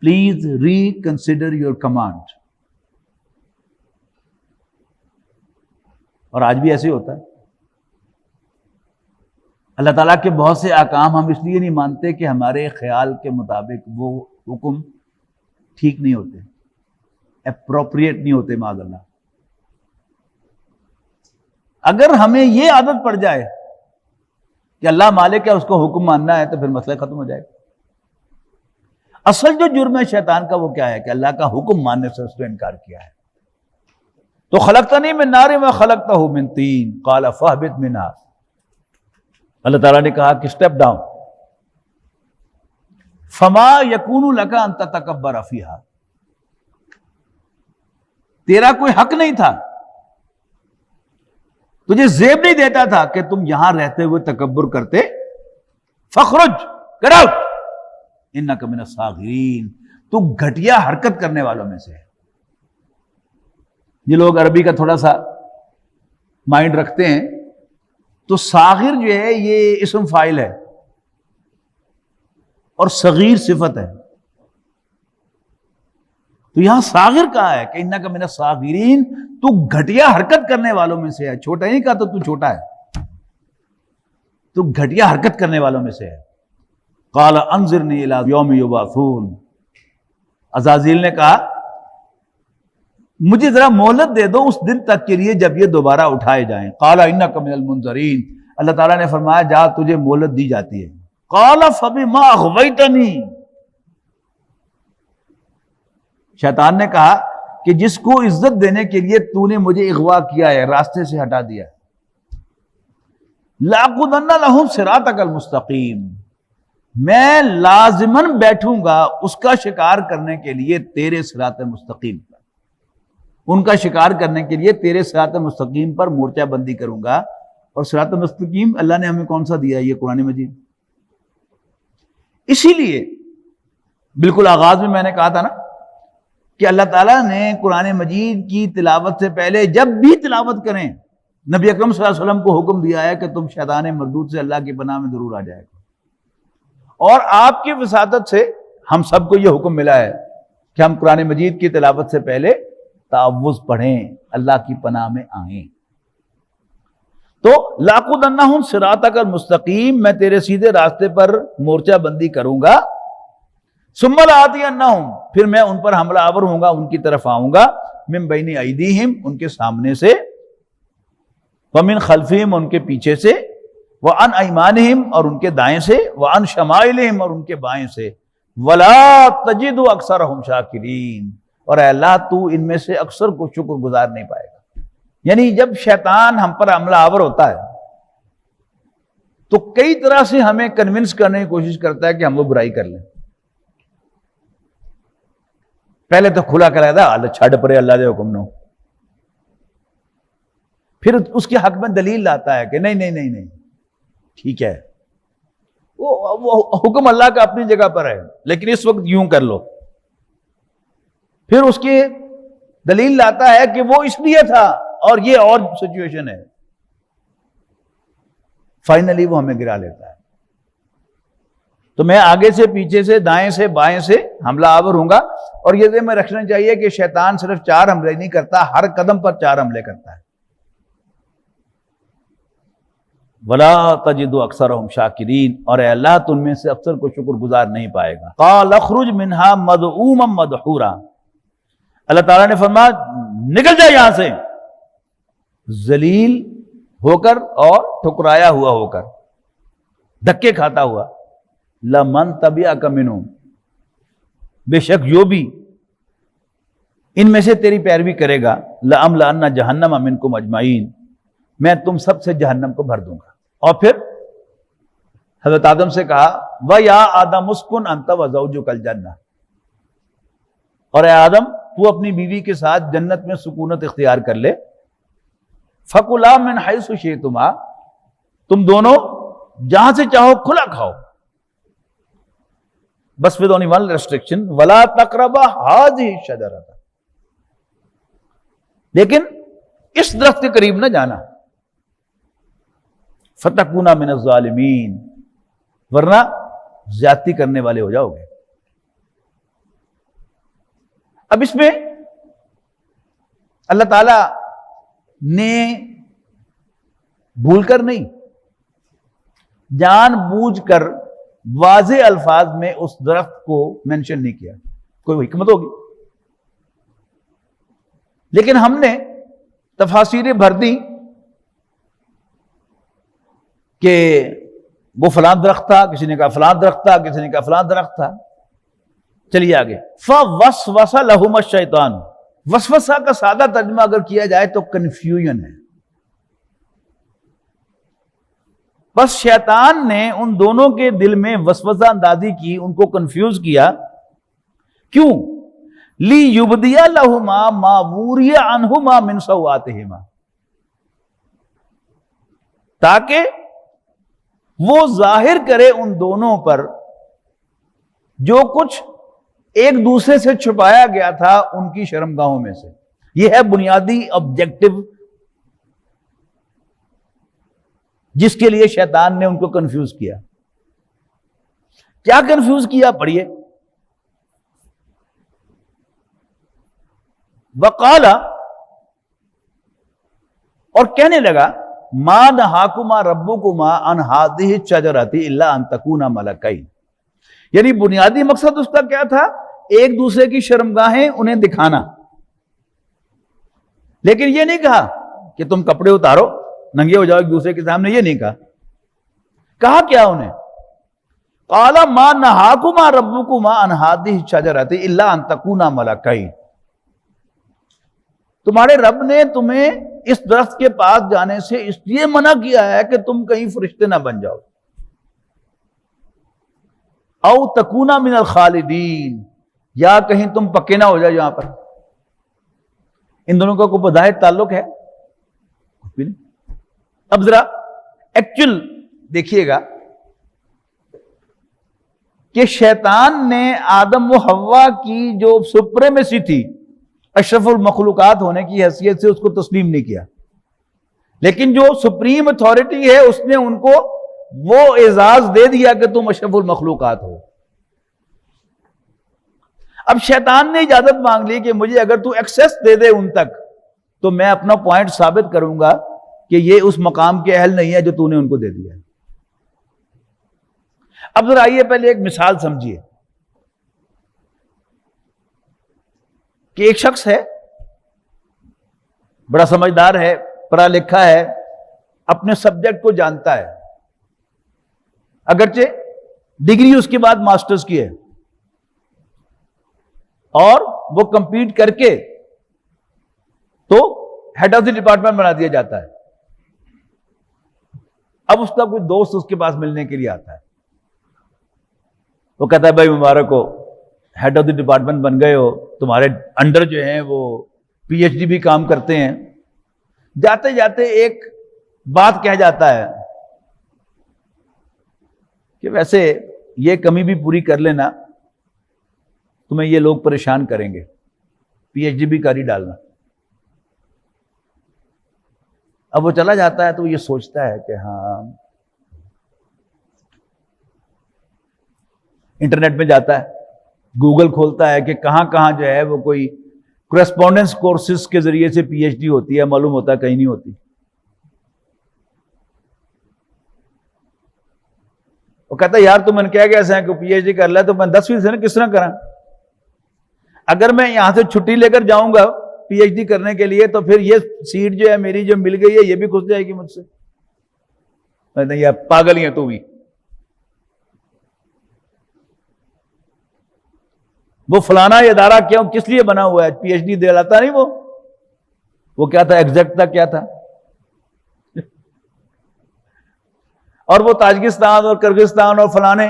پلیز ریکنسیڈر یور کمانڈ۔ اور آج بھی ایسے ہوتا ہے، اللہ تعالیٰ کے بہت سے احکام ہم اس لیے نہیں مانتے کہ ہمارے خیال کے مطابق وہ حکم ٹھیک نہیں ہوتے، اپروپریٹ نہیں ہوتے، معاذ اللہ۔ اگر ہمیں یہ عادت پڑ جائے کہ اللہ مالک ہے، اس کو حکم ماننا ہے، تو پھر مسئلہ ختم ہو جائے گا۔ اصل جو جرم ہے شیطان کا وہ کیا ہے؟ کہ اللہ کا حکم ماننے سے اس نے انکار کیا ہے۔ تو خلقتنی من نار وخلقتہ من طین قال فاہبط منہا، اللہ تعالیٰ نے کہا کہ اسٹیپ ڈاؤن، فما یکون لک ان تتکبر فیہا، تیرا کوئی حق نہیں تھا، تجھے زیب نہیں دیتا تھا کہ تم یہاں رہتے ہوئے تکبر کرتے، فخرج، گیٹ آؤٹ، انک من الصاغرین، تو گھٹیا حرکت کرنے والوں میں سے ہے۔ یہ لوگ عربی کا تھوڑا سا مائنڈ رکھتے ہیں، تو صاغر جو ہے یہ اسم فاعل ہے اور صغیر صفت ہے، تو یہاں صاغر کہا ہے کہ انک من الصاغرین، تو گھٹیا حرکت کرنے والوں میں سے ہے، چھوٹا نہیں کہا تو چھوٹا ہے، تو گھٹیا حرکت کرنے والوں میں سے ہے۔ قال انظرنی الی یوم یبعثون، عزازیل نے کہا مجھے ذرا مہلت دے دو اس دن تک کے لیے جب یہ دوبارہ اٹھائے جائیں. قال انک من المنذرین، اللہ تعالیٰ نے فرمایا جا تجھے مہلت دی جاتی ہے. قال فبما اغویتنی، شیطان نے کہا کہ جس کو عزت دینے کے لیے تو نے مجھے اغوا کیا ہے، راستے سے ہٹا دیا ہے، لَأَقْعُدَنَّ لَهُمْ صِرَاطَكَ الْمُسْتَقِيمَ، میں لازماً بیٹھوں گا اس کا شکار کرنے کے لیے تیرے صراط مستقیم پر، ان کا شکار کرنے کے لیے تیرے صراط مستقیم پر مورچہ بندی کروں گا. اور صراط مستقیم اللہ نے ہمیں کون سا دیا ہے؟ یہ قرآن مجید. اسی لیے بالکل آغاز میں نے کہا تھا نا کہ اللہ تعالیٰ نے قرآن مجید کی تلاوت سے پہلے جب بھی تلاوت کریں نبی اکرم صلی اللہ علیہ وسلم کو حکم دیا ہے کہ تم شیطان مردود سے اللہ کی پناہ میں ضرور آ جائے گا. اور آپ کی وساطت سے ہم سب کو یہ حکم ملا ہے کہ ہم قرآن مجید کی تلاوت سے پہلے تعوذ پڑھیں، اللہ کی پناہ میں آئیں. تو لَأَقْعُدَنَّ صِرَاطَكَ الْمُسْتَقِيمَ، میں تیرے سیدھے راستے پر مورچہ بندی کروں گا. ثُمَّ لَآتِيَنَّهُمْ، پھر میں ان پر حملہ آور ہوں گا، ان کی طرف آؤں گا، مِن بَيْنِ أَيْدِيهِمْ، ان کے سامنے سے، وَمِن خَلْفِهِمْ، ان کے پیچھے سے، وَعَنْ أَيْمَانِهِمْ، اور ان کے دائیں سے، وَعَنْ شَمَائِلِهِمْ، اور ان کے بائیں سے، وَلَا تَجِدُ أَكْثَرَهُمْ شَاكِرِينَ، اور اے اللہ تو ان میں سے اکثر کو شکر گزار نہیں پائے گا. یعنی جب شیطان ہم پر حملہ آور ہوتا ہے تو کئی طرح سے ہمیں کنونس کرنے کی کوشش کرتا ہے کہ ہم وہ برائی کر لیں. پہلے تو کھلا کر رہتا اللہ چھڑ پڑے اللہ دے حکم نو، پھر اس کے حق میں دلیل لاتا ہے کہ نہیں نہیں نہیں نہیں ٹھیک ہے وہ حکم اللہ کا اپنی جگہ پر ہے لیکن اس وقت یوں کر لو. پھر اس کی دلیل لاتا ہے کہ وہ اس لیے تھا اور یہ اور سچویشن ہے. فائنلی وہ ہمیں گرا لیتا ہے. تو میں آگے سے پیچھے سے دائیں سے بائیں سے حملہ آور ہوں گا. اور یہ ذہن میں رکھنا چاہیے کہ شیطان صرف 4 حملے نہیں کرتا، ہر قدم پر 4 حملے کرتا ہے. وَلَا تَجِدُ أَكْثَرَهُمْ شَاكِرِينَ، اور اے اللہ تو ان میں سے اکثر کو شکر گزار نہیں پائے گا. قَالَ اخْرُجْ مِنْهَا مَذْءُومًا مَدْحُورًا، اللہ تعالیٰ نے فرمایا نکل جائے یہاں سے ذلیل ہو کر اور ٹھکرایا ہوا ہو کر، دھکے کھاتا ہوا. لَمَن تَبِعَكَ مِنْهُمْ، بے شک جو بھی ان میں سے تیری پیروی کرے گا، لَأَمْلَأَنَّ جَهَنَّمَ مِنْكُمْ أَجْمَعِينَ، میں تم سب سے جہنم کو بھر دوں گا. اور پھر حضرت آدم سے کہا وَيَا آدَمُ اسْكُنْ أَنْتَ وَزَوْجُكَ الْجَنَّةَ، اور اے آدم تو اپنی بیوی کے ساتھ جنت میں سکونت اختیار کر لے. فَكُلَا مِنْ حَيْثُ شِئْتُمَا، تم دونوں جہاں سے چاہو کھلا کھاؤ، بس with only one restriction، وَلَا تَقْرَبَا هَذِهِ الشَّجَرَةَ، لیکن اس درخت کے قریب نہ جانا. فَتَكُونَ مِنَ الظَّالِمِينَ، ورنہ زیادتی کرنے والے ہو جاؤ گے. اب اس میں اللہ تعالی نے بھول کر نہیں، جان بوجھ کر واضح الفاظ میں اس درخت کو مینشن نہیں کیا. کوئی حکمت ہوگی، لیکن ہم نے تفاسیریں بھر دی کہ وہ فلاں درخت تھا، کسی نے کہا فلاں درخت تھا، کسی نے کہا فلاں درخت تھا. چلیے آگے. فَوَسْوَسَ لَهُمَا الشَّيْطَانُ، وسوسہ کا سادہ ترجمہ اگر کیا جائے تو کنفیوژن ہے. بس شیطان نے ان دونوں کے دل میں وسوسہ اندازی کی، ان کو کنفیوز کیا. کیوں؟ لِيُبْدِيَ لَهُمَا مَا وُرِيَ عَنْهُمَا مِنْ سَوْآتِهِمَا، تاکہ وہ ظاہر کرے ان دونوں پر جو کچھ ایک دوسرے سے چھپایا گیا تھا ان کی شرمگاہوں میں سے. یہ ہے بنیادی آبجیکٹو جس کے لیے شیطان نے ان کو کنفیوز کیا. کیا کنفیوز کیا؟ پڑھیے. وقال، اور کہنے لگا ما نہاکما ربکما عن ہذہ الشجرۃ الا ان تکونا ملکین، یعنی بنیادی مقصد اس کا کیا تھا ایک دوسرے کی شرمگاہیں انہیں دکھانا، لیکن یہ نہیں کہا کہ تم کپڑے اتارو ننگے ہو جاؤ ایک دوسرے کے سامنے، یہ نہیں کہا کیا انہیں؟ قال ما نہاکما ربکما عن ہذہ الشجرۃ الا ان تکونا ملکین، تمہارے رب نے تمہیں اس درخت کے پاس جانے سے اس لیے منع کیا ہے کہ تم کہیں فرشتے نہ بن جاؤ، او تکونا من الخالدین، یا کہیں تم پکے نہ ہو جاؤ یہاں پر۔ ان دونوں کا کوئی بظاہر تعلق ہے؟ اب ذرا ایکچوئل دیکھیے گا کہ شیطان نے آدم و حوا کی جو سپریمیسی تھی اشرف المخلوقات ہونے کی حیثیت سے اس کو تسلیم نہیں کیا، لیکن جو سپریم اتھارٹی ہے اس نے ان کو وہ اعزاز دے دیا کہ تم اشرف المخلوقات ہو۔ اب شیطان نے اجازت مانگ لی کہ مجھے اگر تو ایکسیس دے دے ان تک تو میں اپنا پوائنٹ ثابت کروں گا کہ یہ اس مقام کے اہل نہیں ہے جو تو نے ان کو دے دیا ہے۔ اب ذرا آئیے پہلے ایک مثال سمجھیے کہ ایک شخص ہے، بڑا سمجھدار ہے، پڑھا لکھا ہے، اپنے سبجیکٹ کو جانتا ہے، اگرچہ ڈگری اس کے بعد ماسٹرز کی ہے، اور وہ کمپیٹ کر کے تو ہیڈ آف دی ڈپارٹمنٹ بنا دیا جاتا ہے۔ اب اس کا کوئی دوست اس کے پاس ملنے کے لیے آتا ہے، وہ کہتا ہے بھائی مبارک ہو، ہیڈ آف دی ڈپارٹمنٹ بن گئے ہو، تمہارے انڈر جو ہیں وہ پی ایچ ڈی بھی کام کرتے ہیں۔ جاتے جاتے ایک بات کہہ جاتا ہے کہ ویسے یہ کمی بھی پوری کر لینا، تمہیں یہ لوگ پریشان کریں گے، پی ایچ ڈی بھی کر ہی ڈالنا۔ اب وہ چلا جاتا ہے تو یہ سوچتا ہے کہ ہاں، انٹرنیٹ پہ جاتا ہے، گوگل کھولتا ہے کہ کہاں کہاں جو ہے وہ کوئی کرسپونڈنس کورسز کے ذریعے سے پی ایچ ڈی ہوتی ہے، معلوم ہوتا ہے کہیں نہیں ہوتی۔ وہ کہتا ہے یار تم نے کیا کیسے ہیں کہ پی ایچ ڈی کر لیا، تو میں 10 فیصد کس طرح کرا؟ اگر میں یہاں سے چھٹی لے کر جاؤں گا پی ایچ ڈی کرنے کے لیے تو پھر یہ سیٹ جو ہے میری جو مل گئی ہے یہ بھی کھس جائے گی مجھ سے۔ میں نہیں، یار پاگل ہی ہے تو بھی۔ وہ فلانا ادارہ کیوں کس لیے بنا ہوا ہے؟ پی ایچ ڈی دلاتا نہیں وہ کیا تھا، ایگزیکٹ تھا کیا تھا؟ اور وہ تاجکستان اور کرغزستان اور فلانے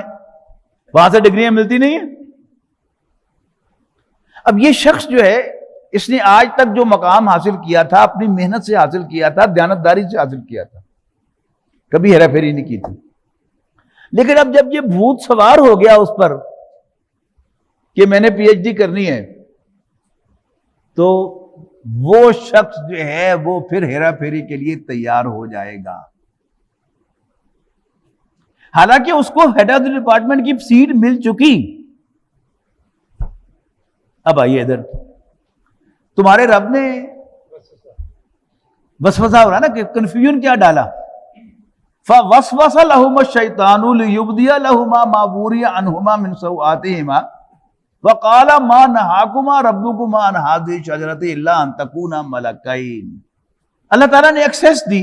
وہاں سے ڈگریاں ملتی نہیں ہیں۔ اب یہ شخص جو ہے اس نے آج تک جو مقام حاصل کیا تھا اپنی محنت سے حاصل کیا تھا، دیانتداری سے حاصل کیا تھا، کبھی ہیرا پھیری نہیں کی تھی۔ لیکن اب جب یہ بھوت سوار ہو گیا اس پر کہ میں نے پی ایچ ڈی کرنی ہے، تو وہ شخص جو ہے وہ پھر ہیرا پھیری کے لیے تیار ہو جائے گا، حالانکہ اس کو ہیڈ آف دی ڈپارٹمنٹ کی سیٹ مل چکی۔ اب آئیے ادھر، تمہارے رب نے وسوسہ ہو رہا نا کہ کنفیوژن کیا ڈالا، فوسوس لهما الشیطان لیبدی لهما ما وري عنهما من سوآتهما وقال ما نهاكما ربكما عن هذه الشجرة الا ان تكونا ملکین۔ اللہ تعالیٰ نے ایکسیس دی۔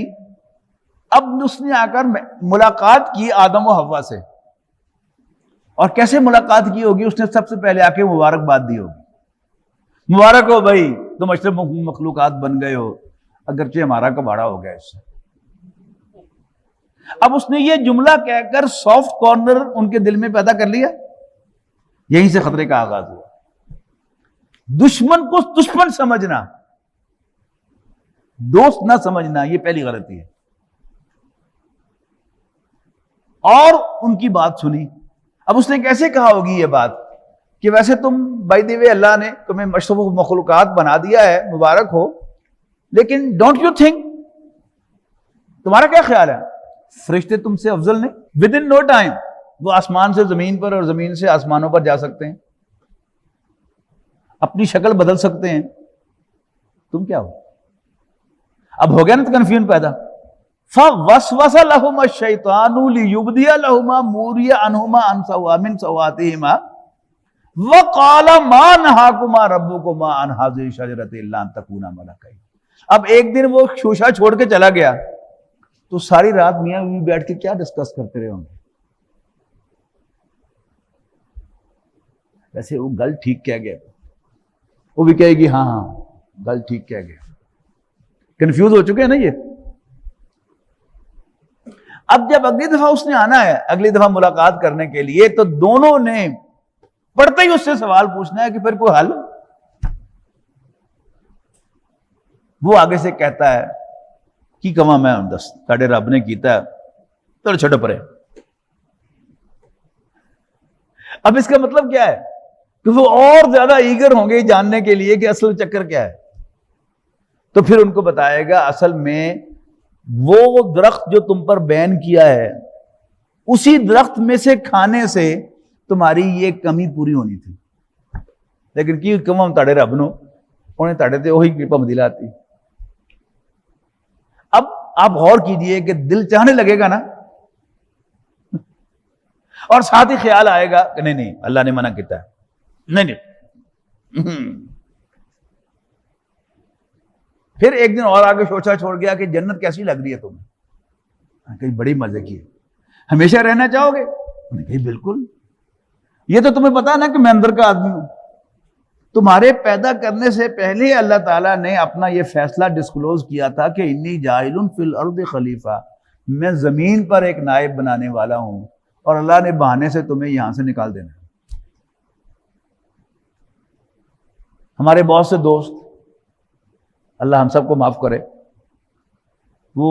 اب اس نے آ کر ملاقات کی آدم و حوا سے، اور کیسے ملاقات کی ہوگی؟ اس نے سب سے پہلے آ کے مبارکباد دی ہوگی، مبارک ہو بھائی تم اشرف مخلوقات بن گئے ہو، اگرچہ ہمارا کباڑا ہو گیا اس سے۔ اب اس نے یہ جملہ کہہ کر سافٹ کارنر ان کے دل میں پیدا کر لیا، یہیں سے خطرے کا آغاز ہوا۔ دشمن کو دشمن سمجھنا، دوست نہ سمجھنا، یہ پہلی غلطی ہے۔ اور ان کی بات سنی۔ اب اس نے کیسے کہا ہوگی یہ بات کہ ویسے تم بائی دی وے اللہ نے تمہیں اشرف مخلوقات بنا دیا ہے، مبارک ہو، لیکن ڈونٹ یو تھنک، تمہارا کیا خیال ہے فرشتے تم سے افضل نہیں؟ ود ان نو ٹائم وہ آسمان سے زمین پر اور زمین سے آسمانوں پر جا سکتے ہیں، اپنی شکل بدل سکتے ہیں، تم کیا ہو؟ اب ہو گیا نا کنفیوژن پیدا۔ فوسوس لهما الشیطان لیبدی لهما ما وري عنهما من سوآتهما وَقَالَ مَا نَهَاكُمَا رَبُّكُمَا عَنْ هَذِهِ الشَّجَرَةِ إِلَّا أَن تَكُونَا مَلَكَيْنِ۔ اب ایک دن وہ شوشہ چھوڑ کے چلا گیا تو ساری رات میاں بیوی بیٹھ کے کیا ڈسکس کرتے رہے ہوں گے؟ ویسے وہ گل ٹھیک کہہ گیا، وہ بھی کہے گی ہاں ہاں گل ٹھیک کہہ گیا۔ کنفیوز ہو چکے ہیں نا یہ۔ اب جب اگلی دفعہ اس نے آنا ہے، اگلی دفعہ ملاقات کرنے کے لیے، تو دونوں نے پڑھتے ہی اس سے سوال پوچھنا ہے کہ پھر کوئی حل؟ وہ آگے سے کہتا ہے کی کما میں دس تاڑے رب نے کیتا ہے تو چھوٹے پرے۔ اب اس کا مطلب کیا ہے کہ وہ اور زیادہ ایگر ہوں گے جاننے کے لیے کہ اصل چکر کیا ہے۔ تو پھر ان کو بتائے گا اصل میں وہ درخت جو تم پر بین کیا ہے، اسی درخت میں سے کھانے سے تمہاری یہ کمی پوری ہونی تھی، لیکن کی کما تاڑے رب نو انہیں تاڑے تے وہی پابندی لاتی۔ اب آپ غور کیجئے کہ دل چاہنے لگے گا نا، اور ساتھ ہی خیال آئے گا کہ نہیں نہیں اللہ نے منع کیتا ہے، نہیں نہیں۔ پھر ایک دن اور آگے سوچا چھوڑ گیا کہ جنت کیسی لگ رہی ہے تمہیں؟ کہیں بڑی مزے کی ہے، ہمیشہ رہنا چاہو گے؟ کہیں بالکل، یہ تو تمہیں پتا نا کہ میں اندر کا آدمی ہوں۔ تمہارے پیدا کرنے سے پہلے اللہ تعالیٰ نے اپنا یہ فیصلہ ڈسکلوز کیا تھا کہ انی جاعل فی الارض خلیفہ، میں زمین پر ایک نائب بنانے والا ہوں، اور اللہ نے بہانے سے تمہیں یہاں سے نکال دینا ہے۔ ہمارے بہت سے دوست، اللہ ہم سب کو معاف کرے، وہ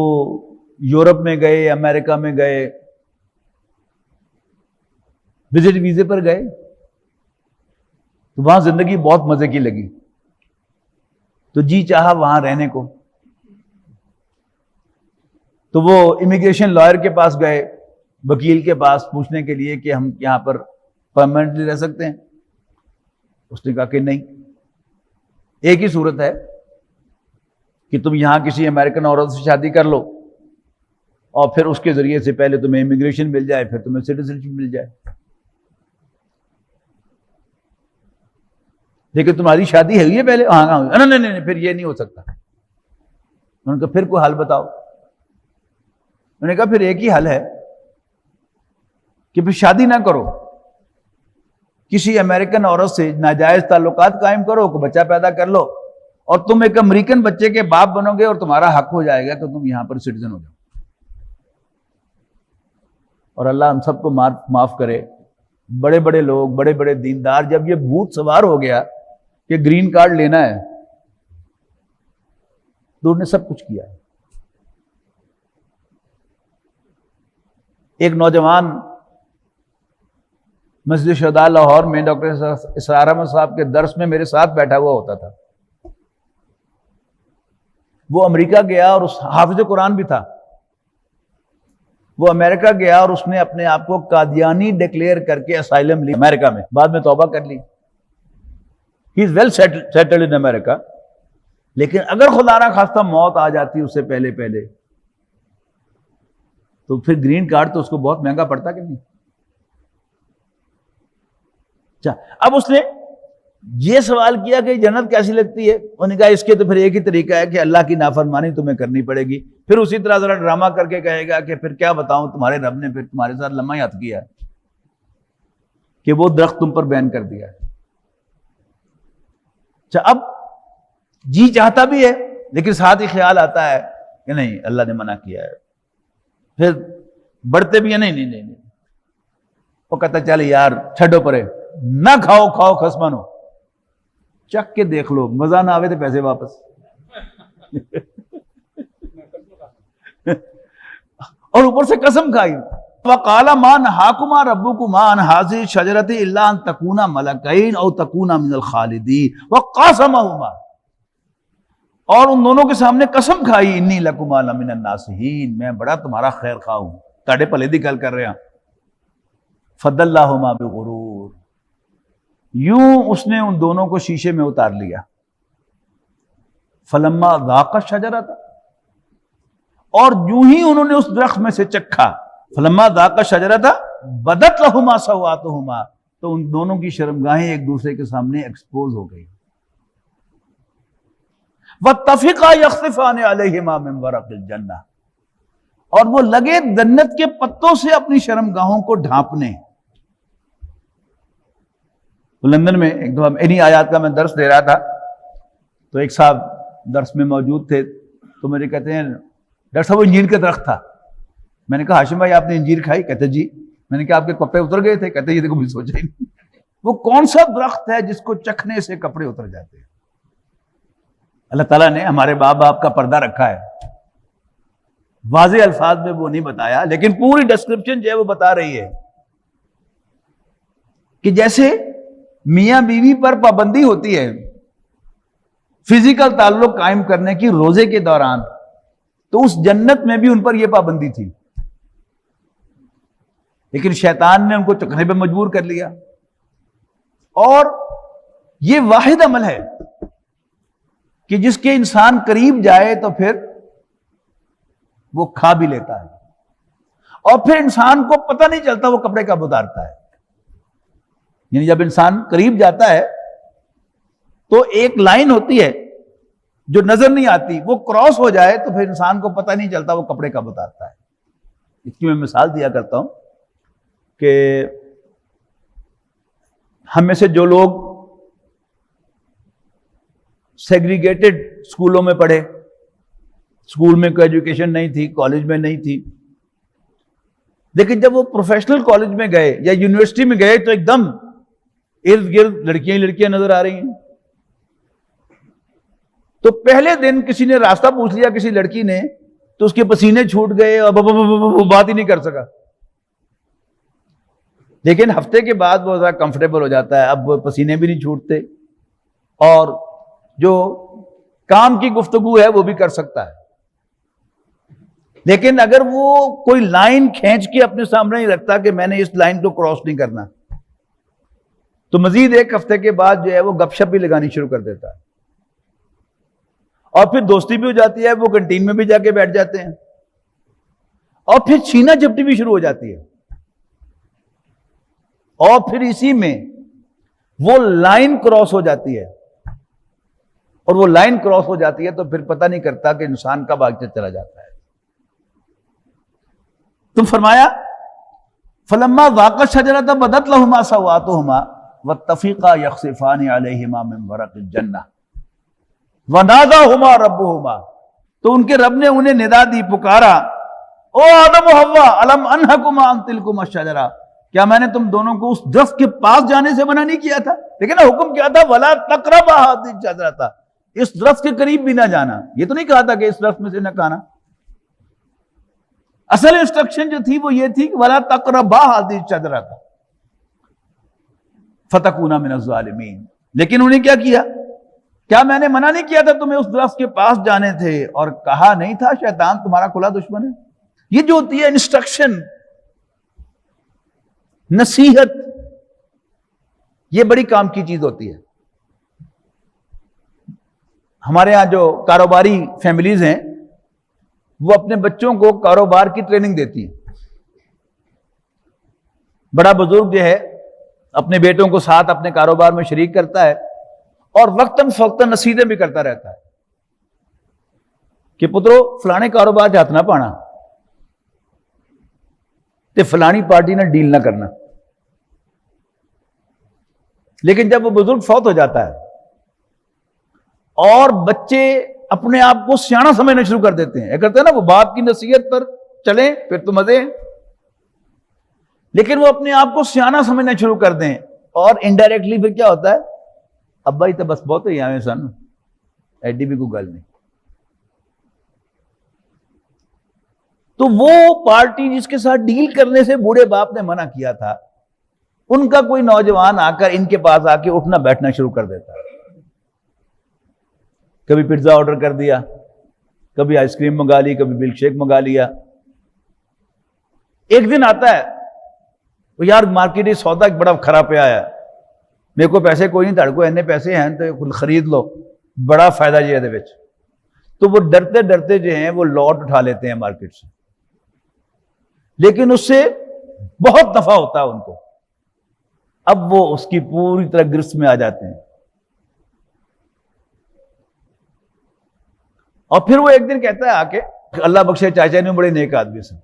یورپ میں گئے، امریکہ میں گئے، وزٹ ویزے پر گئے، تو وہاں زندگی بہت مزے کی لگی، تو جی چاہا وہاں رہنے کو، تو وہ امیگریشن لائر کے پاس گئے، وکیل کے پاس پوچھنے کے لیے کہ ہم یہاں پر پرماننٹلی رہ سکتے ہیں؟ اس نے کہا کہ نہیں، ایک ہی صورت ہے کہ تم یہاں کسی امریکن عورت سے شادی کر لو، اور پھر اس کے ذریعے سے پہلے تمہیں امیگریشن مل جائے، پھر تمہیں سٹیزنشپ مل جائے، لیکن تمہاری شادی ہے یہ پہلے؟ ہاں ہاں، نہیں نہیں نہیں، پھر یہ نہیں ہو سکتا۔ انہوں نے کہا پھر کوئی حل بتاؤ۔ انہوں نے کہا پھر ایک ہی حل ہے کہ پھر شادی نہ کرو، کسی امریکن عورت سے ناجائز تعلقات قائم کرو، کوئی بچہ پیدا کر لو، اور تم ایک امریکن بچے کے باپ بنو گے، اور تمہارا حق ہو جائے گا کہ تم یہاں پر سٹیزن ہو جاؤ۔ اور اللہ ہم سب کو معاف کرے، بڑے بڑے لوگ، بڑے بڑے دیندار، جب یہ بھوت سوار ہو گیا کہ گرین کارڈ لینا ہے، تو انہوں نے سب کچھ کیا۔ ایک نوجوان مسجد شہداء لاہور میں ڈاکٹر اسرار احمد صاحب کے درس میں میرے ساتھ بیٹھا ہوا ہوتا تھا۔ وہ امریکہ گیا اور اس حافظ قرآن بھی تھا، وہ امریکہ گیا اور اس نے اپنے آپ کو قادیانی ڈکلیئر کر کے اسائلم لی امریکہ میں، بعد میں توبہ کر لی۔ ہی از ویل سیٹلڈ ان امریکہ، لیکن اگر خدا نہ خواستہ موت آ جاتی اس سے پہلے تو پھر گرین کارڈ تو اس کو بہت مہنگا پڑتا کہ نہیں؟ اب اس نے یہ سوال کیا کہ جنت کیسی لگتی ہے؟ انہوں نے کہا اس کے تو پھر ایک ہی طریقہ ہے کہ اللہ کی نافرمانی تمہیں کرنی پڑے گی۔ پھر اسی طرح ذرا ڈرامہ کر کے کہے گا کہ پھر کیا بتاؤں، تمہارے رب نے پھر تمہارے ساتھ لمحہ یاد کیا ہے کہ وہ درخت تم پر بین کر دیا ہے۔ اچھا، اب جی چاہتا بھی ہے لیکن ساتھ ہی خیال آتا ہے کہ نہیں اللہ نے منع کیا ہے، پھر بڑھتے بھی ہیں نہیں نہیں نہیں، وہ کہتا چل یار چھڈو پرے، نہ کھاؤ خسمن ہو، چک کے دیکھ لو، مزہ نہ آوے تو پیسے واپس۔ اور اوپر سے قسم کھائی، وَقَالَ مَا نَهَاكُمَا رَبُّكُمَا عَنْ هَٰذِهِ الشَّجَرَةِ إِلَّا أَن تَكُونَا مَلَكَيْنِ أَوْ تَكُونَا مِنَ الْخَالِدِينَ وَقَاسَمَهُمَا، اور ان دونوں کے سامنے قسم کھائی، انی لکما لمن الناصحین، میں بڑا تمہارا خیر خواہ ہوں، تاڑے پلے دی گل کر رہے ہیں۔ فَدَلَّاهُمَا بِغُرُورٍ، یوں اس نے ان دونوں کو شیشے میں اتار لیا۔ فَلَمَّا ذَاقَ الشَّجَرَةَ، اور یوں ہی انہوں نے اس درخت میں سے چکھا، فَلَمَّا ذَاقَ الشَّجَرَةَ بَدَتْ لَهُمَا سَوْآتُهُمَا، تو ان دونوں کی شرمگاہیں ایک دوسرے کے سامنے ایکسپوز ہو گئی. وَاتَّفِقَا يَخْصِفَانِ عَلَيْهِمَا مِنْ وَرَقِ الْجَنَّةِ، اور وہ لگے جنت کے پتوں سے اپنی شرمگاہوں کو ڈھانپنے. لندن میں ایک دفعہ انہی آیات کا میں درس دے رہا تھا، تو ایک صاحب درس میں موجود تھے، تو مجھے کہتے ہیں ڈاکٹر صاحب وہ انجیر کا درخت تھا. میں نے کہا ہاشم بھائی آپ نے انجیر کھائی؟ کہتے جی. میں نے کہا آپ کے کپڑے اتر گئے تھے؟ کہتے یہ دیکھو بھی سوچا ہی نہیں. وہ کون سا درخت ہے جس کو چکھنے سے کپڑے اتر جاتے ہیں؟ اللہ تعالیٰ نے ہمارے ماں باپ کا پردہ رکھا ہے، واضح الفاظ میں وہ نہیں بتایا، لیکن پوری ڈسکرپشن جو ہے وہ بتا رہی ہے کہ جیسے میاں بیوی پر پابندی ہوتی ہے فزیکل تعلق قائم کرنے کی روزے کے دوران، تو اس جنت میں بھی ان پر یہ پابندی تھی، لیکن شیطان نے ان کو چکھنے پہ مجبور کر لیا. اور یہ واحد عمل ہے کہ جس کے انسان قریب جائے تو پھر وہ کھا بھی لیتا ہے، اور پھر انسان کو پتہ نہیں چلتا وہ کپڑے کب اتارتا ہے. یعنی جب انسان قریب جاتا ہے تو ایک لائن ہوتی ہے جو نظر نہیں آتی، وہ کراس ہو جائے تو پھر انسان کو پتہ نہیں چلتا وہ کپڑے کب اتارتا ہے. اس کی میں مثال دیا کرتا ہوں کہ ہم میں سے جو لوگ سیگریگیٹڈ اسکولوں میں پڑھے، اسکول میں کوئی ایجوکیشن نہیں تھی، کالج میں نہیں تھی، لیکن جب وہ پروفیشنل کالج میں گئے یا یونیورسٹی میں گئے تو ایک دم ارد گرد لڑکیاں ہی لڑکیاں نظر آ رہی ہیں. تو پہلے دن کسی نے راستہ پوچھ لیا کسی لڑکی نے، تو اس کے پسینے چھوٹ گئے اور وہ بات ہی نہیں کر سکا. لیکن ہفتے کے بعد وہ ذرا کمفرٹیبل ہو جاتا ہے، اب وہ پسینے بھی نہیں چھوٹتے، اور جو کام کی گفتگو ہے وہ بھی کر سکتا ہے. لیکن اگر وہ کوئی لائن کھینچ کے اپنے سامنے نہیں رکھتا کہ میں نے اس لائن کو کراس نہیں کرنا، تو مزید ایک ہفتے کے بعد جو ہے وہ گپ شپ بھی لگانی شروع کر دیتا ہے، اور پھر دوستی بھی ہو جاتی ہے، وہ کنٹین میں بھی جا کے بیٹھ جاتے ہیں، اور پھر چھینا جھپٹی بھی شروع ہو جاتی ہے. اور پھر اسی میں وہ لائن کراس ہو جاتی ہے، اور وہ لائن کراس ہو جاتی ہے تو پھر پتہ نہیں کرتا کہ انسان کب آگے چلا جاتا ہے. تم فرمایا فلما ذاقا الشجرۃ بدت لهما سوآتهما واتفقا يخصفان عليهما من ورق الجنہ وناداهما ربهما، تو ان کے رب نے انہیں ندا دی، پکارا، او آدم و حوا الم انہکما عن تلکما الشجرۃ، کیا میں نے تم دونوں کو اس درخت کے پاس جانے سے منع نہیں کیا تھا؟ لیکن حکم کیا تھا ولا تقربا هذه الشجرۃ، اس درخت کے قریب بھی نہ جانا. یہ تو نہیں کہا تھا کہ اس درخت میں سے نہ کھانا. اصل انسٹرکشن جو تھی وہ یہ تھی کہ ولا تقربا هذه الشجرۃ فتکونا من الظالمین. لیکن انہیں کیا کیا؟ کیا میں نے منع نہیں کیا تھا تمہیں اس درخت کے پاس جانے تھے؟ اور کہا نہیں تھا شیطان تمہارا کھلا دشمن ہے؟ یہ جو ہوتی ہے انسٹرکشن، نصیحت، یہ بڑی کام کی چیز ہوتی ہے. ہمارے ہاں جو کاروباری فیملیز ہیں وہ اپنے بچوں کو کاروبار کی ٹریننگ دیتی ہیں. بڑا بزرگ جو ہے اپنے بیٹوں کو ساتھ اپنے کاروبار میں شریک کرتا ہے، اور وقتاً فوقتاً نصیحتیں بھی کرتا رہتا ہے کہ پترو فلانے کاروبار چ ہاتھ نہ پانا تے فلانی پارٹی نہ ڈیل نہ کرنا. لیکن جب وہ بزرگ فوت ہو جاتا ہے اور بچے اپنے آپ کو سیاںا سمجھنا شروع کر دیتے ہیں، کہتے ہیں نا وہ باپ کی نصیحت پر چلیں پھر تو مزے ہیں، لیکن وہ اپنے آپ کو سیاںا سمجھنا شروع کر دیں، اور انڈائریکٹلی پھر کیا ہوتا ہے، ابا ہی تو بس بہت ہی آئے سن ایڈی بھی کوئی گل نہیں. تو وہ پارٹی جس کے ساتھ ڈیل کرنے سے بوڑھے باپ نے منع کیا تھا، ان کا کوئی نوجوان آ کر ان کے پاس آ کے اٹھنا بیٹھنا شروع کر دیتا ہے. کبھی پیزا آرڈر کر دیا، کبھی آئس کریم منگا لی، کبھی ملک شیک منگا لیا. ایک دن آتا ہے وہ یار مارکیٹ سودا بڑا خراب پہ آیا، میرے کو پیسے کوئی نہیں، تڑ کو اینے پیسے ہیں تو خرید لو، بڑا فائدہ جی ہے. تو وہ ڈرتے ڈرتے جو ہیں وہ لاٹ اٹھا لیتے ہیں مارکیٹ سے، لیکن اس سے بہت نفع ہوتا ہے ان کو. اب وہ اس کی پوری طرح گرفت میں آ جاتے ہیں. اور پھر وہ ایک دن کہتا ہے آ کے اللہ بخشے چاچا نے بڑے نیک آدمی سے،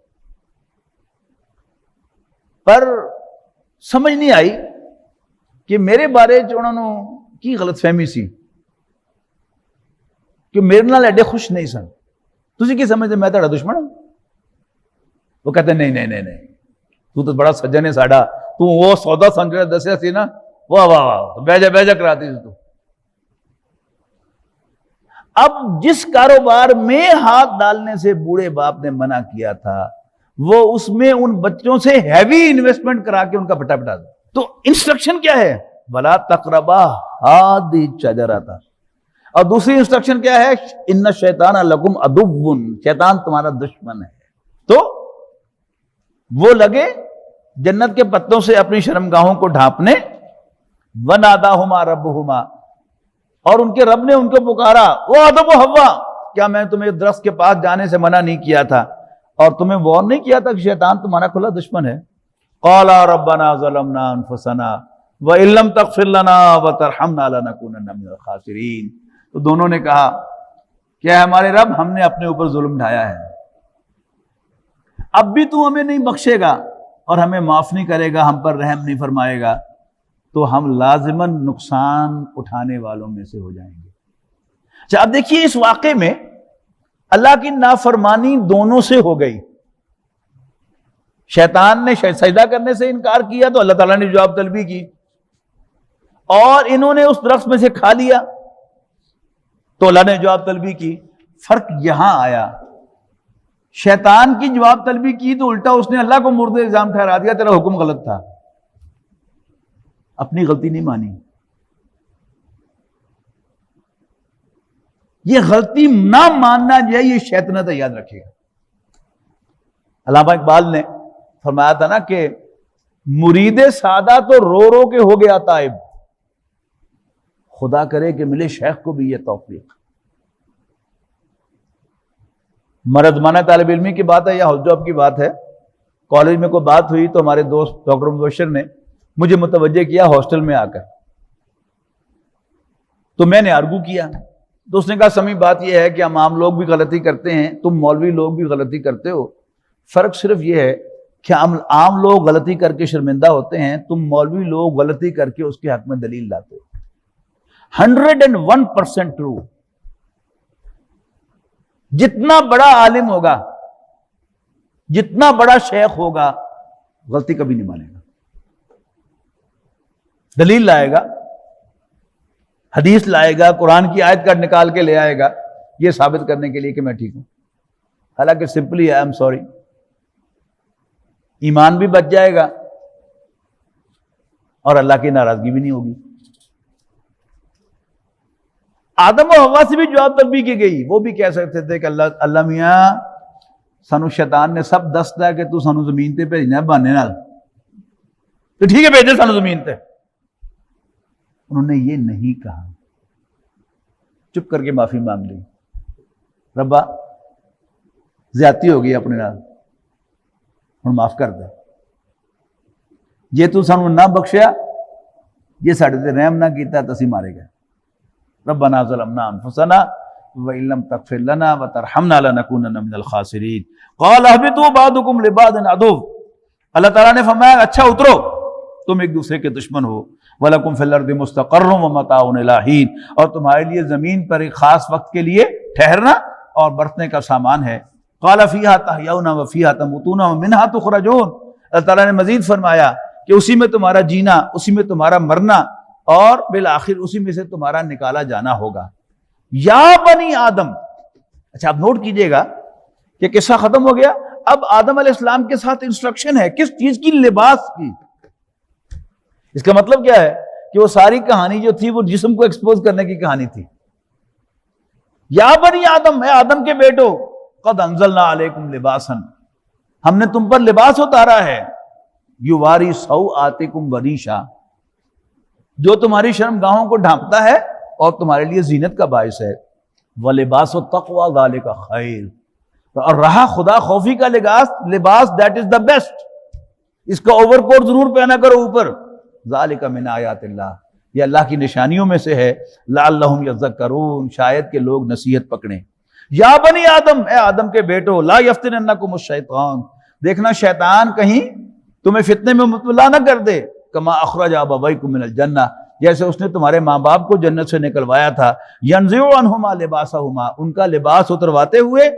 پر سمجھ نہیں آئی کہ میرے بارے انہوں نے کی غلط فہمی سی کہ میرے نال ایڈے خوش نہیں سن. تسی کی سمجھتے میں تہاڈا دشمن ہوں؟ وہ کہتے نہیں نہیں نہیں نہیں، تو تو بڑا سجن ہے ساڈا، تو وہ سودا سنجر دسیا سی نا، واہ واہ واہ، بیجا بیجا کراتی سی تو. اب جس کاروبار میں ہاتھ ڈالنے سے بوڑھے باپ نے منع کیا تھا، وہ اس میں ان بچوں سے ہیوی انویسٹمنٹ کرا کے ان کا پٹا پٹا دیا. تو انسٹرکشن کیا ہے؟ وَلَا تَقْرَبَا هَٰذِهِ الشَّجَرَةَ. اور دوسری انسٹرکشن کیا ہے؟ ان الشیطان لکم عدو، شیطان تمہارا دشمن ہے. تو وہ لگے جنت کے پتوں سے اپنی شرمگاہوں کو ڈھانپنے. وَنَادَاهُمَا رَبُّهُمَا، اور ان کے رب نے ان کو پکارا، وہ آدم و حوا، کیا میں تمہیں درخت کے پاس جانے سے منع نہیں کیا تھا اور تمہیں وارن نہیں کیا تھا کہ شیطان تمہارا کھلا دشمن ہے؟ قَالَا رَبَّنَا ظَلَمْنَا أَنفُسَنَا وَإِن لَّمْ تَغْفِرْ لَنَا وَتَرْحَمْنَا لَنَكُونَنَّ مِنَ الْخَاسِرِينَ. تو دونوں نے کہا کہ اے ہمارے رب، ہم نے اپنے اوپر ظلم ڈھایا ہے، اب بھی تو ہمیں نہیں بخشے گا اور ہمیں معاف نہیں کرے گا، ہم پر رحم نہیں فرمائے گا، تو ہم لازماً نقصان اٹھانے والوں میں سے ہو جائیں گے. اچھا اب دیکھیے اس واقعے میں اللہ کی نافرمانی دونوں سے ہو گئی. شیطان نے سجدہ کرنے سے انکار کیا تو اللہ تعالیٰ نے جواب طلبی کی، اور انہوں نے اس درخت میں سے کھا لیا تو اللہ نے جواب طلبی کی. فرق یہاں آیا، شیطان کی جواب طلبی کی تو الٹا اس نے اللہ کو مرد الزام ٹھہرا دیا، تیرا حکم غلط تھا، اپنی غلطی نہیں مانی. یہ غلطی نہ ماننا جو ہے یہ شیطنت ہے، یاد رکھیے گا. علامہ اقبال نے فرمایا تھا نا کہ مرید سادہ تو رو رو کے ہو گیا تائب، خدا کرے کہ ملے شیخ کو بھی یہ توفیق. مردمانہ طالب علمی کی بات ہے یا ہاؤس جاب کی بات ہے. کالج میں کوئی بات ہوئی تو ہمارے دوست ڈاکٹر مبشر نے مجھے متوجہ کیا ہاسٹل میں آ کر، تو میں نے آرگو کیا تو اس نے کہا سمی بات یہ ہے کہ ہم عام لوگ بھی غلطی کرتے ہیں، تم مولوی لوگ بھی غلطی کرتے ہو، فرق صرف یہ ہے کہ ہم عام لوگ غلطی کر کے شرمندہ ہوتے ہیں، تم مولوی لوگ غلطی کر کے اس کے حق میں دلیل لاتے ہو. 101% ٹرو. جتنا بڑا عالم ہوگا، جتنا بڑا شیخ ہوگا، غلطی کبھی نہیں مانے گا، دلیل لائے گا، حدیث لائے گا، قرآن کی آیت کا نکال کے لے آئے گا یہ ثابت کرنے کے لیے کہ میں ٹھیک ہوں. حالانکہ سمپلی آئی ایم سوری، ایمان بھی بچ جائے گا اور اللہ کی ناراضگی بھی نہیں ہوگی. آدم و حوا سے بھی جواب طلبی کی گئی، وہ بھی کہہ سکتے تھے کہ اللہ میاں سانو شیطان نے سب دستا ہے کہ تو سانو زمین تے بھیجنا ہے بہانے نال، تو ٹھیک ہے بھیجے سانو زمین تے. انہوں نے یہ نہیں کہا، چپ کر کے معافی مانگ لی، ربا زیادتی ہو گئی اپنے نال، ہن معاف کر دے، یہ تو سانو نہ بخشیا، یہ ساڈے تے رحم نہ کیتا تو اسی مارے گئے. ربنا ظلمنا انفسنا وان لم تغفر لنا وترحمنا لنكونن من الخاسرین. قال اهبطوا بعضكم لبعض عدو. اللہ تعالیٰ نے فرمایا اچھا اترو، تم ایک دوسرے کے دشمن ہو. وَلَكُمْ فِي الْأَرْضِ مُسْتَقَرٌّ وَمَتَاعٌ إِلَىٰ حِينٍ. اور تمہارے لیے زمین پر ایک خاص وقت کے لیے ٹھہرنا اور برتنے کا سامان ہے. قَالَ فِيهَا تَحْيَوْنَ وَفِيهَا تَمُوتُونَ وَمِنْهَا تُخْرَجُونَ. اللہ تعالیٰ نے مزید فرمایا کہ اسی میں تمہارا جینا، اسی میں تمہارا مرنا، اور بالآخر اسی میں سے تمہارا نکالا جانا ہوگا. یا بنی آدم. اچھا آپ نوٹ کیجئے گا کہ قصہ ختم ہو گیا، اب آدم علیہ السلام کے ساتھ انسٹرکشن ہے کس چیز کی؟ لباس کی. اس کا مطلب کیا ہے کہ وہ ساری کہانی جو تھی وہ جسم کو ایکسپوز کرنے کی کہانی تھی. یا بنی آدم، اے آدم کے بیٹو، قد انزلنا علیکم لباسا، ہم نے تم پر لباس اتارا ہے، یواری سوآتکم وریشا، جو تمہاری شرمگاہوں کو ڈھانپتا ہے اور تمہارے لیے زینت کا باعث ہے. وَلِبَاسُ التَّقْوَىٰ ذَلِكَ خَيْرٌ. اور رہا خدا خوفی کا لباس، دیٹ از دا بیسٹ. اس کا اوور کوٹ ضرور پہنا کرو اوپر، ذالک من آیات اللہ، یہ اللہ کی نشانیوں میں سے ہے، لعلہم یذکرون، شاید کہ لوگ نصیحت پکڑیں۔ یا بنی آدم، اے آدم کے بیٹو، لا یفتننکم الشیطان، دیکھنا شیطان کہیں تمہیں فتنے میں مبتلا نہ کر دے، کما اخرج ابویکم من الجنہ، جیسے اس نے تمہارے ماں باپ کو جنت سے نکلوایا تھا، ینزع عنہما لباسہما، ان کا لباس اترواتے ہوئے،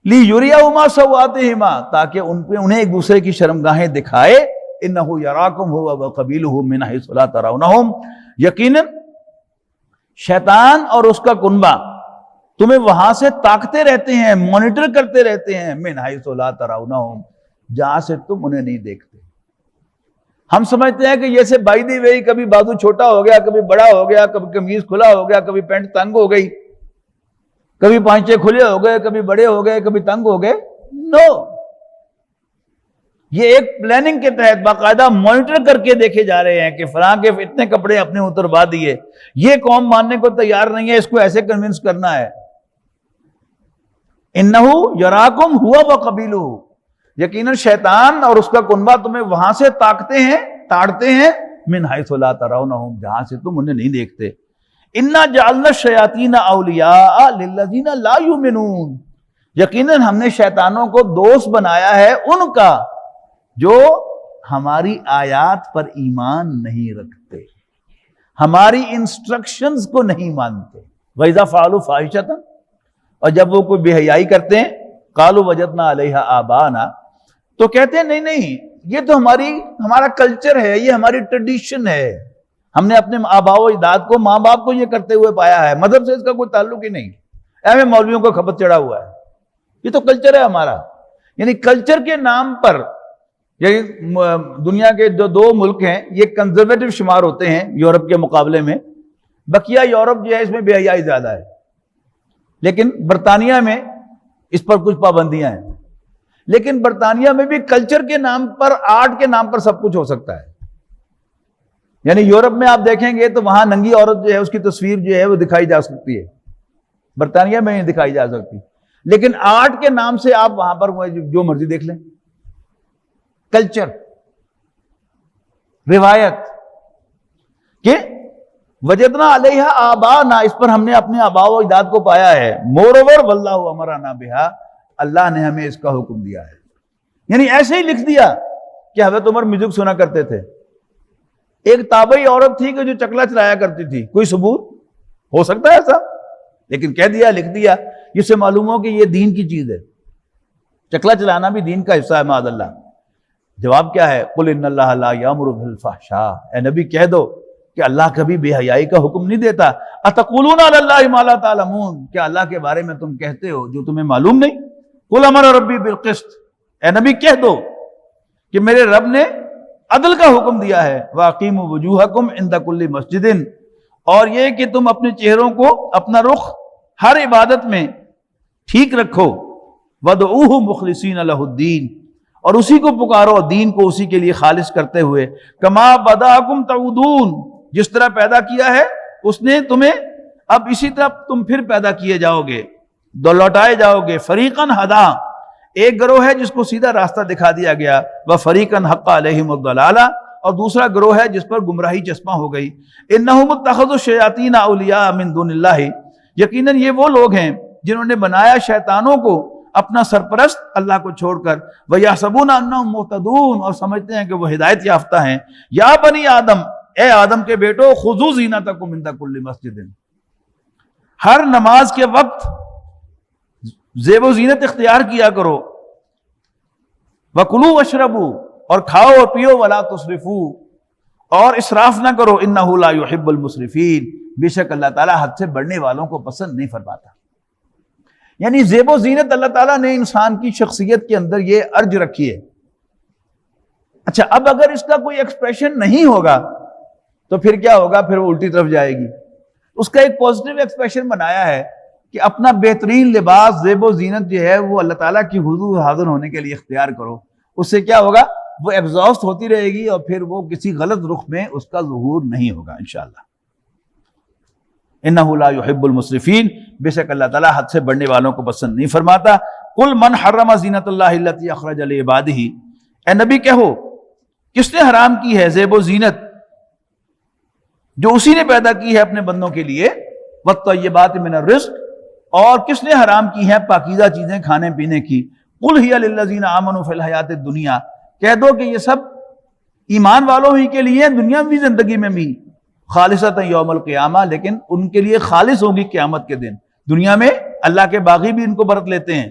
لیریہما سوآتہما، تاکہ انہیں ایک دوسرے کی شرمگاہیں دکھائے، انہ یراکم ہوا وقبیلہ من حیث لا ترونہم، یقیناً شیطان اور اس کا کنبہ تمہیں وہاں سے تاکتے رہتے ہیں، مانیٹر کرتے رہتے ہیں، من حیث لا ترونہم، جہاں سے تم انہیں نہیں دیکھتے۔ ہم سمجھتے ہیں کہ یہ سے بائی دی وے، کبھی بازو چھوٹا ہو گیا، کبھی بڑا ہو گیا، کبھی قمیض کھلا ہو گیا، کبھی پینٹ تنگ ہو گئی، کبھی پانچے کھلے ہو گئے، کبھی بڑے ہو گئے، کبھی تنگ ہو گئے۔ نو، یہ ایک پلاننگ کے تحت باقاعدہ مانیٹر کر کے دیکھے جا رہے ہیں کہ فلاں کے اتنے کپڑے اپنے اتروا دیے، یہ قوم ماننے کو تیار نہیں ہے، اس کو ایسے کنونس کرنا ہے۔ انہ یراکم ہوا وقبیلہ، یقیناً شیطان اور اس کا کنبہ تمہیں وہاں سے تاکتے ہیں، تاڑتے ہیں، من حیث لا ترونہم، جہاں سے تم انہیں نہیں دیکھتے۔ انا جعلنا الشیاطین اولیاء للذین لا یؤمنون، یقیناً ہم نے شیطانوں کو دوست بنایا ہے ان کا جو ہماری آیات پر ایمان نہیں رکھتے، ہماری انسٹرکشنز کو نہیں مانتے۔ وَإِذَا فَعَلُوا فَاحِشَةً، اور جب وہ کوئی بے حیائی کرتے ہیں، قَالُوا وَجَدْنَا عَلَيْهَا آبَاءَنَا، تو کہتے ہیں نہیں نہیں، یہ تو ہمارا کلچر ہے، یہ ہماری ٹریڈیشن ہے، ہم نے اپنے آباء و اجداد کو، ماں باپ کو یہ کرتے ہوئے پایا ہے، مذہب سے اس کا کوئی تعلق ہی نہیں، ایویں مولویوں کو کھپت چڑھا ہوا ہے، یہ تو کلچر ہے ہمارا۔ یعنی کلچر کے نام پر، یعنی دنیا کے جو دو ملک ہیں یہ کنزرویٹو شمار ہوتے ہیں یورپ کے مقابلے میں، بقیہ یورپ جو ہے اس میں بے حیائی زیادہ ہے، لیکن برطانیہ میں اس پر کچھ پابندیاں ہیں، لیکن برطانیہ میں بھی کلچر کے نام پر، آرٹ کے نام پر سب کچھ ہو سکتا ہے۔ یعنی یورپ میں آپ دیکھیں گے تو وہاں ننگی عورت جو ہے اس کی تصویر جو ہے وہ دکھائی جا سکتی ہے، برطانیہ میں نہیں دکھائی جا سکتی، لیکن آرٹ کے نام سے آپ وہاں پر جو مرضی دیکھ لیں۔ کلچر، روایت کہ وجدنا علیہ آباءنا، اس پر ہم نے اپنے آباء و اجداد کو پایا ہے، مور اوور واللہ امرنا بہا، اللہ نے ہمیں اس کا حکم دیا ہے۔ یعنی ایسے ہی لکھ دیا کہ حضرت عمر میوزک سنا کرتے تھے، ایک تابعی عورت تھی کہ جو چکلا چلایا کرتی تھی، کوئی ثبوت ہو سکتا ہے ایسا؟ لیکن کہہ دیا، لکھ دیا، جس سے معلوم ہو کہ یہ دین کی چیز ہے، چکلا چلانا بھی دین کا حصہ ہے معاذ اللہ۔ جواب کیا ہے؟ قل ان اللہ لا یامر بالفحشاء، اے نبی کہہ دو کہ اللہ کبھی بے حیائی کا حکم نہیں دیتا۔ اتقولون علی اللہ ما لا تعلمون، کیا اللہ کے بارے میں تم کہتے ہو جو تمہیں معلوم نہیں؟ قل امر ربی بالقسط، اے نبی کہہ دو کہ میرے رب نے عدل کا حکم دیا ہے، واقیموا وجوہکم عند کل مسجد، اور یہ کہ تم اپنے چہروں کو، اپنا رخ ہر عبادت میں ٹھیک رکھو، وادعوہ مخلصین لہ الدین، اور اسی کو پکارو، دین کو اسی کے لیے خالص کرتے ہوئے، کما بداکم تعودون، جس طرح پیدا کیا ہے اس نے تمہیں، اب اسی طرح تم پھر پیدا کیے جاؤ گے، لوٹائے جاؤ گے۔ فریقاً ہدا، ایک گروہ ہے جس کو سیدھا راستہ دکھا دیا گیا، وفریقاً حق علیہم الضلالہ، اور دوسرا گروہ ہے جس پر گمراہی چسپاں ہو گئی۔ انہم اتخذوا الشیاطین اولیاء من دون اللہ، یقیناً یہ وہ لوگ ہیں جنہوں نے بنایا شیطانوں کو اپنا سرپرست اللہ کو چھوڑ کر، وَيَحْسَبُونَ أَنَّهُمْ مُهْتَدُونَ، اور سمجھتے ہیں کہ وہ ہدایت یافتہ ہیں۔ یا بنی آدم، اے آدم کے بیٹو، خُذُوا زِینَتَکُمْ عِنْدَ كُلِّ مَسْجِدٍ، ہر نماز کے وقت زیب و زینت اختیار کیا کرو، وَكُلُوا وَاشْرَبُوا، اور کھاؤ اور پیو، وَلَا تُسْرِفُوا، اور اسراف نہ کرو، إِنَّهُ لَا يُحِبُّ الْمُسْرِفِينَ، بے شک اللہ تعالیٰ حد سے بڑھنے والوں کو پسند نہیں فرماتا۔ یعنی زیب و زینت اللہ تعالیٰ نے انسان کی شخصیت کے اندر یہ ارج رکھی ہے۔ اچھا، اب اگر اس کا کوئی ایکسپریشن نہیں ہوگا تو پھر کیا ہوگا؟ پھر وہ الٹی طرف جائے گی۔ اس کا ایک پازیٹیو ایکسپریشن بنایا ہے کہ اپنا بہترین لباس، زیب و زینت جو ہے وہ اللہ تعالیٰ کی حضور حاضر ہونے کے لیے اختیار کرو، اس سے کیا ہوگا؟ وہ ایگزاسٹ ہوتی رہے گی اور پھر وہ کسی غلط رخ میں اس کا ظہور نہیں ہوگا انشاءاللہ۔ انہ لا یحب المسرفین، بے شک اللہ تعالیٰ حد سے بڑھنے والوں کو پسند نہیں فرماتا۔ قل من حرم زینت اللہ التی اخرج لعبادہ، اے نبی کہو کس نے حرام کی ہے زیب و زینت جو اسی نے پیدا کی ہے اپنے بندوں کے لیے، والطیبات من الرزق، اور کس نے حرام کی ہے پاکیزہ چیزیں کھانے پینے کی، قل ہی للذین آمنوا فی الحیات الدنیا، کہہ دو کہ یہ سب ایمان والوں ہی کے لیے دنیاوی زندگی میں بھی، خالصتا یوم القیامہ، لیکن ان کے لیے خالص ہوگی قیامت کے دن، دنیا میں اللہ کے باغی بھی ان کو برت لیتے ہیں۔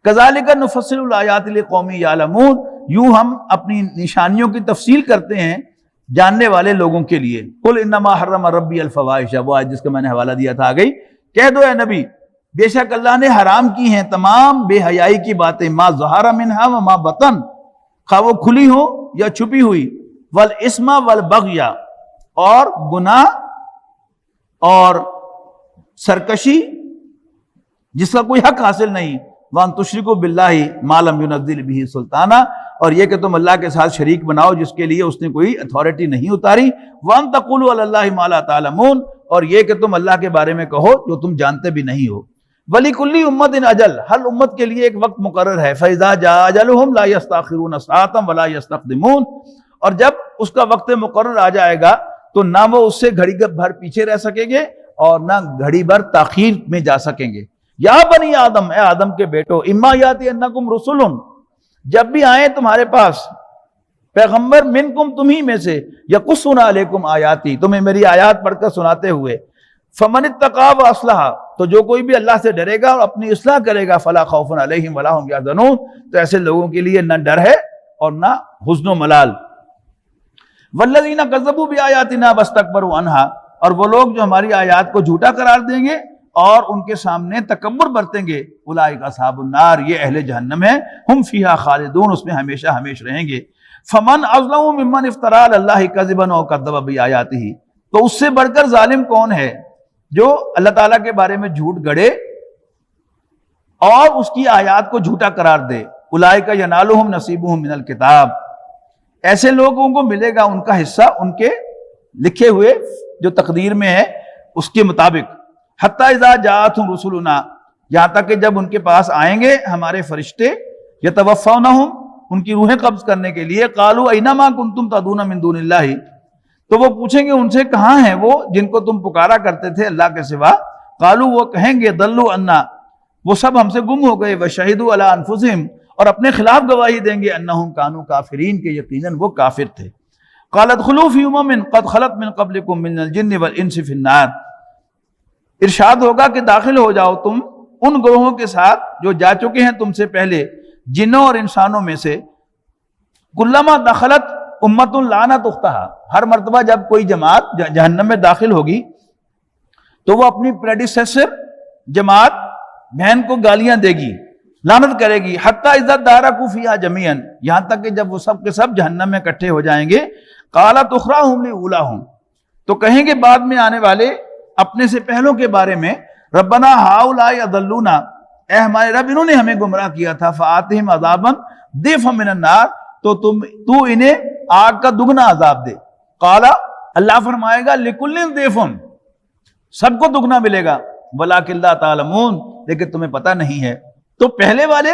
کذالک نفصل الآیات لقوم یعلمون، یوں ہم اپنی نشانیوں کی تفصیل کرتے ہیں جاننے والے لوگوں کے لیے۔ قل انما حرم ربی الفواحش، وہ آیت جس کا میں نے حوالہ دیا تھا، آ گئی۔ کہہ دو اے نبی بے شک اللہ نے حرام کی ہیں تمام بے حیائی کی باتیں، ما ظہر منہا وما بطن، خواہ وہ کھلی ہو یا چھپی ہوئی، والاسم والبغی، اور گناہ اور سرکشی جس کا کوئی حق حاصل نہیں، وان تشرکوا باللہ ما لم ینزل بہ سلطانہ، اور یہ کہ تم اللہ کے ساتھ شریک بناؤ جس کے لیے اس نے کوئی اتھارٹی نہیں اتاری، وان تقولوا علی اللہ ما لا تعلمون، اور یہ کہ تم اللہ کے بارے میں کہو جو تم جانتے بھی نہیں ہو۔ وَلِكُلِّ أُمَّةٍ أَجَلٌ، ہر امت کے لیے ایک وقت مقرر ہے، فَإِذَا جَاءَ أَجَلُهُمْ لَا يَسْتَأْخِرُونَ سَاعَةً وَلَا يَسْتَقْدِمُونَ، اور جب اس کا وقت مقرر آ جائے گا تو نہ وہ اس سے گھڑی بھر پیچھے رہ سکیں گے اور نہ گھڑی بھر تاخیر میں جا سکیں گے۔ یا بنی آدم، اے آدم کے بیٹو، اما یاتینکم رسل، جب بھی آئیں تمہارے پاس پیغمبر، منکم تمہیں میں سے، یقصون علیکم آیاتی، تمہیں میری آیات پڑھ کر سناتے ہوئے، فمن اتقی واصلح، تو جو کوئی بھی اللہ سے ڈرے گا اور اپنی اصلاح کرے گا، فلا خوف علیہم ولا هم یحزنون، تو ایسے لوگوں کے لیے نہ ڈر ہے اور نہ حزن و ملال۔ والذین کذبوا بآیاتنا واستکبروا عنہا، اور وہ لوگ جو ہماری آیات کو جھوٹا قرار دیں گے اور ان کے سامنے تکبر برتیں گے، اولئک اصحاب النار، یہ اہل جہنم ہیں، ہم فیہا خالدون، اس میں ہمیشہ ہمیشہ رہیں گے۔ فمن اظلم ممن افتری علی اللہ کذبا او کذب بآیاتہ، تو اس سے بڑھ کر ظالم کون ہے جو اللہ تعالیٰ کے بارے میں جھوٹ گڑے اور اس کی آیات کو جھوٹا قرار دے۔ اولئک ینالہم نصیبہم من الکتاب، ایسے لوگوں کو ملے گا ان کا حصہ ان کے لکھے ہوئے جو تقدیر میں ہے اس کے مطابق۔ حتی اذا جاءتہم رسلنا، یہاں تک کہ جب ان کے پاس آئیں گے ہمارے فرشتے، یتوفونہم، ان کی روحیں قبض کرنے کے لیے، قالوا این ما کنتم تدعون من دون اللہ، تو وہ پوچھیں گے ان سے کہاں ہیں وہ جن کو تم پکارا کرتے تھے اللہ کے سوا، قالوا، وہ کہیں گے، ضلوا عنا، وہ سب ہم سے گم ہو گئے، وشہدوا علی انفسہم، اور اپنے خلاف گواہی دیں گے، انہم کانوا کافرین، کہ یقیناً وہ کافر تھے۔ قال ادخلوا فی امم قد خلت من قبلکم من الجن والانس فی النار، ارشاد ہوگا کہ داخل ہو جاؤ تم ان گروہوں کے ساتھ جو جا چکے ہیں تم سے پہلے جنوں اور انسانوں میں سے، کلما دخلت امت لعنت اختہا، ہر مرتبہ جب کوئی جماعت جہنم میں داخل ہوگی تو وہ اپنی پریڈیسیسر جماعت بہن کو گالیاں دے گی، لعنت کرے گی، حتی اذا دارکوا فیہا جمیعا، یہاں تک کہ جب وہ سب کے سب جہنم میں اکٹھے ہو جائیں گے، قالت اخراہم لاولاہم، تو کہیں گے بعد میں آنے والے اپنے سے پہلوں کے بارے میں، ربنا ہؤلاء اضلونا، اے ہمارے رب انہوں نے ہمیں گمراہ کیا تھا، فآتہم عذابا ضعفا من النار، تو انہیں آگ کا دگنا عذاب دے۔ قال، اللہ فرمائے گا، لکل ضعف، سب کو دگنا ملے گا، ولکن لا تعلمون، لیکن تمہیں پتہ نہیں ہے۔ تو پہلے والے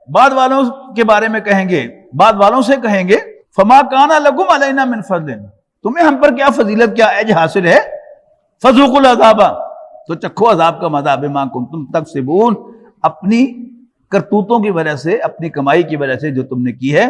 بعد والوں کے بارے میں کہیں گے، بعد والوں سے کہیں گے، فما کان لکم علینا من فضل، تمہیں ہم پر کیا فضیلت، کیا عجز حاصل ہے، فذوقوا العذاب، تو چکھو عذاب کا مزہ، بما کنتم تکسبون، اپنی کرتوتوں کی وجہ سے، اپنی کمائی کی وجہ سے جو تم نے کی ہے۔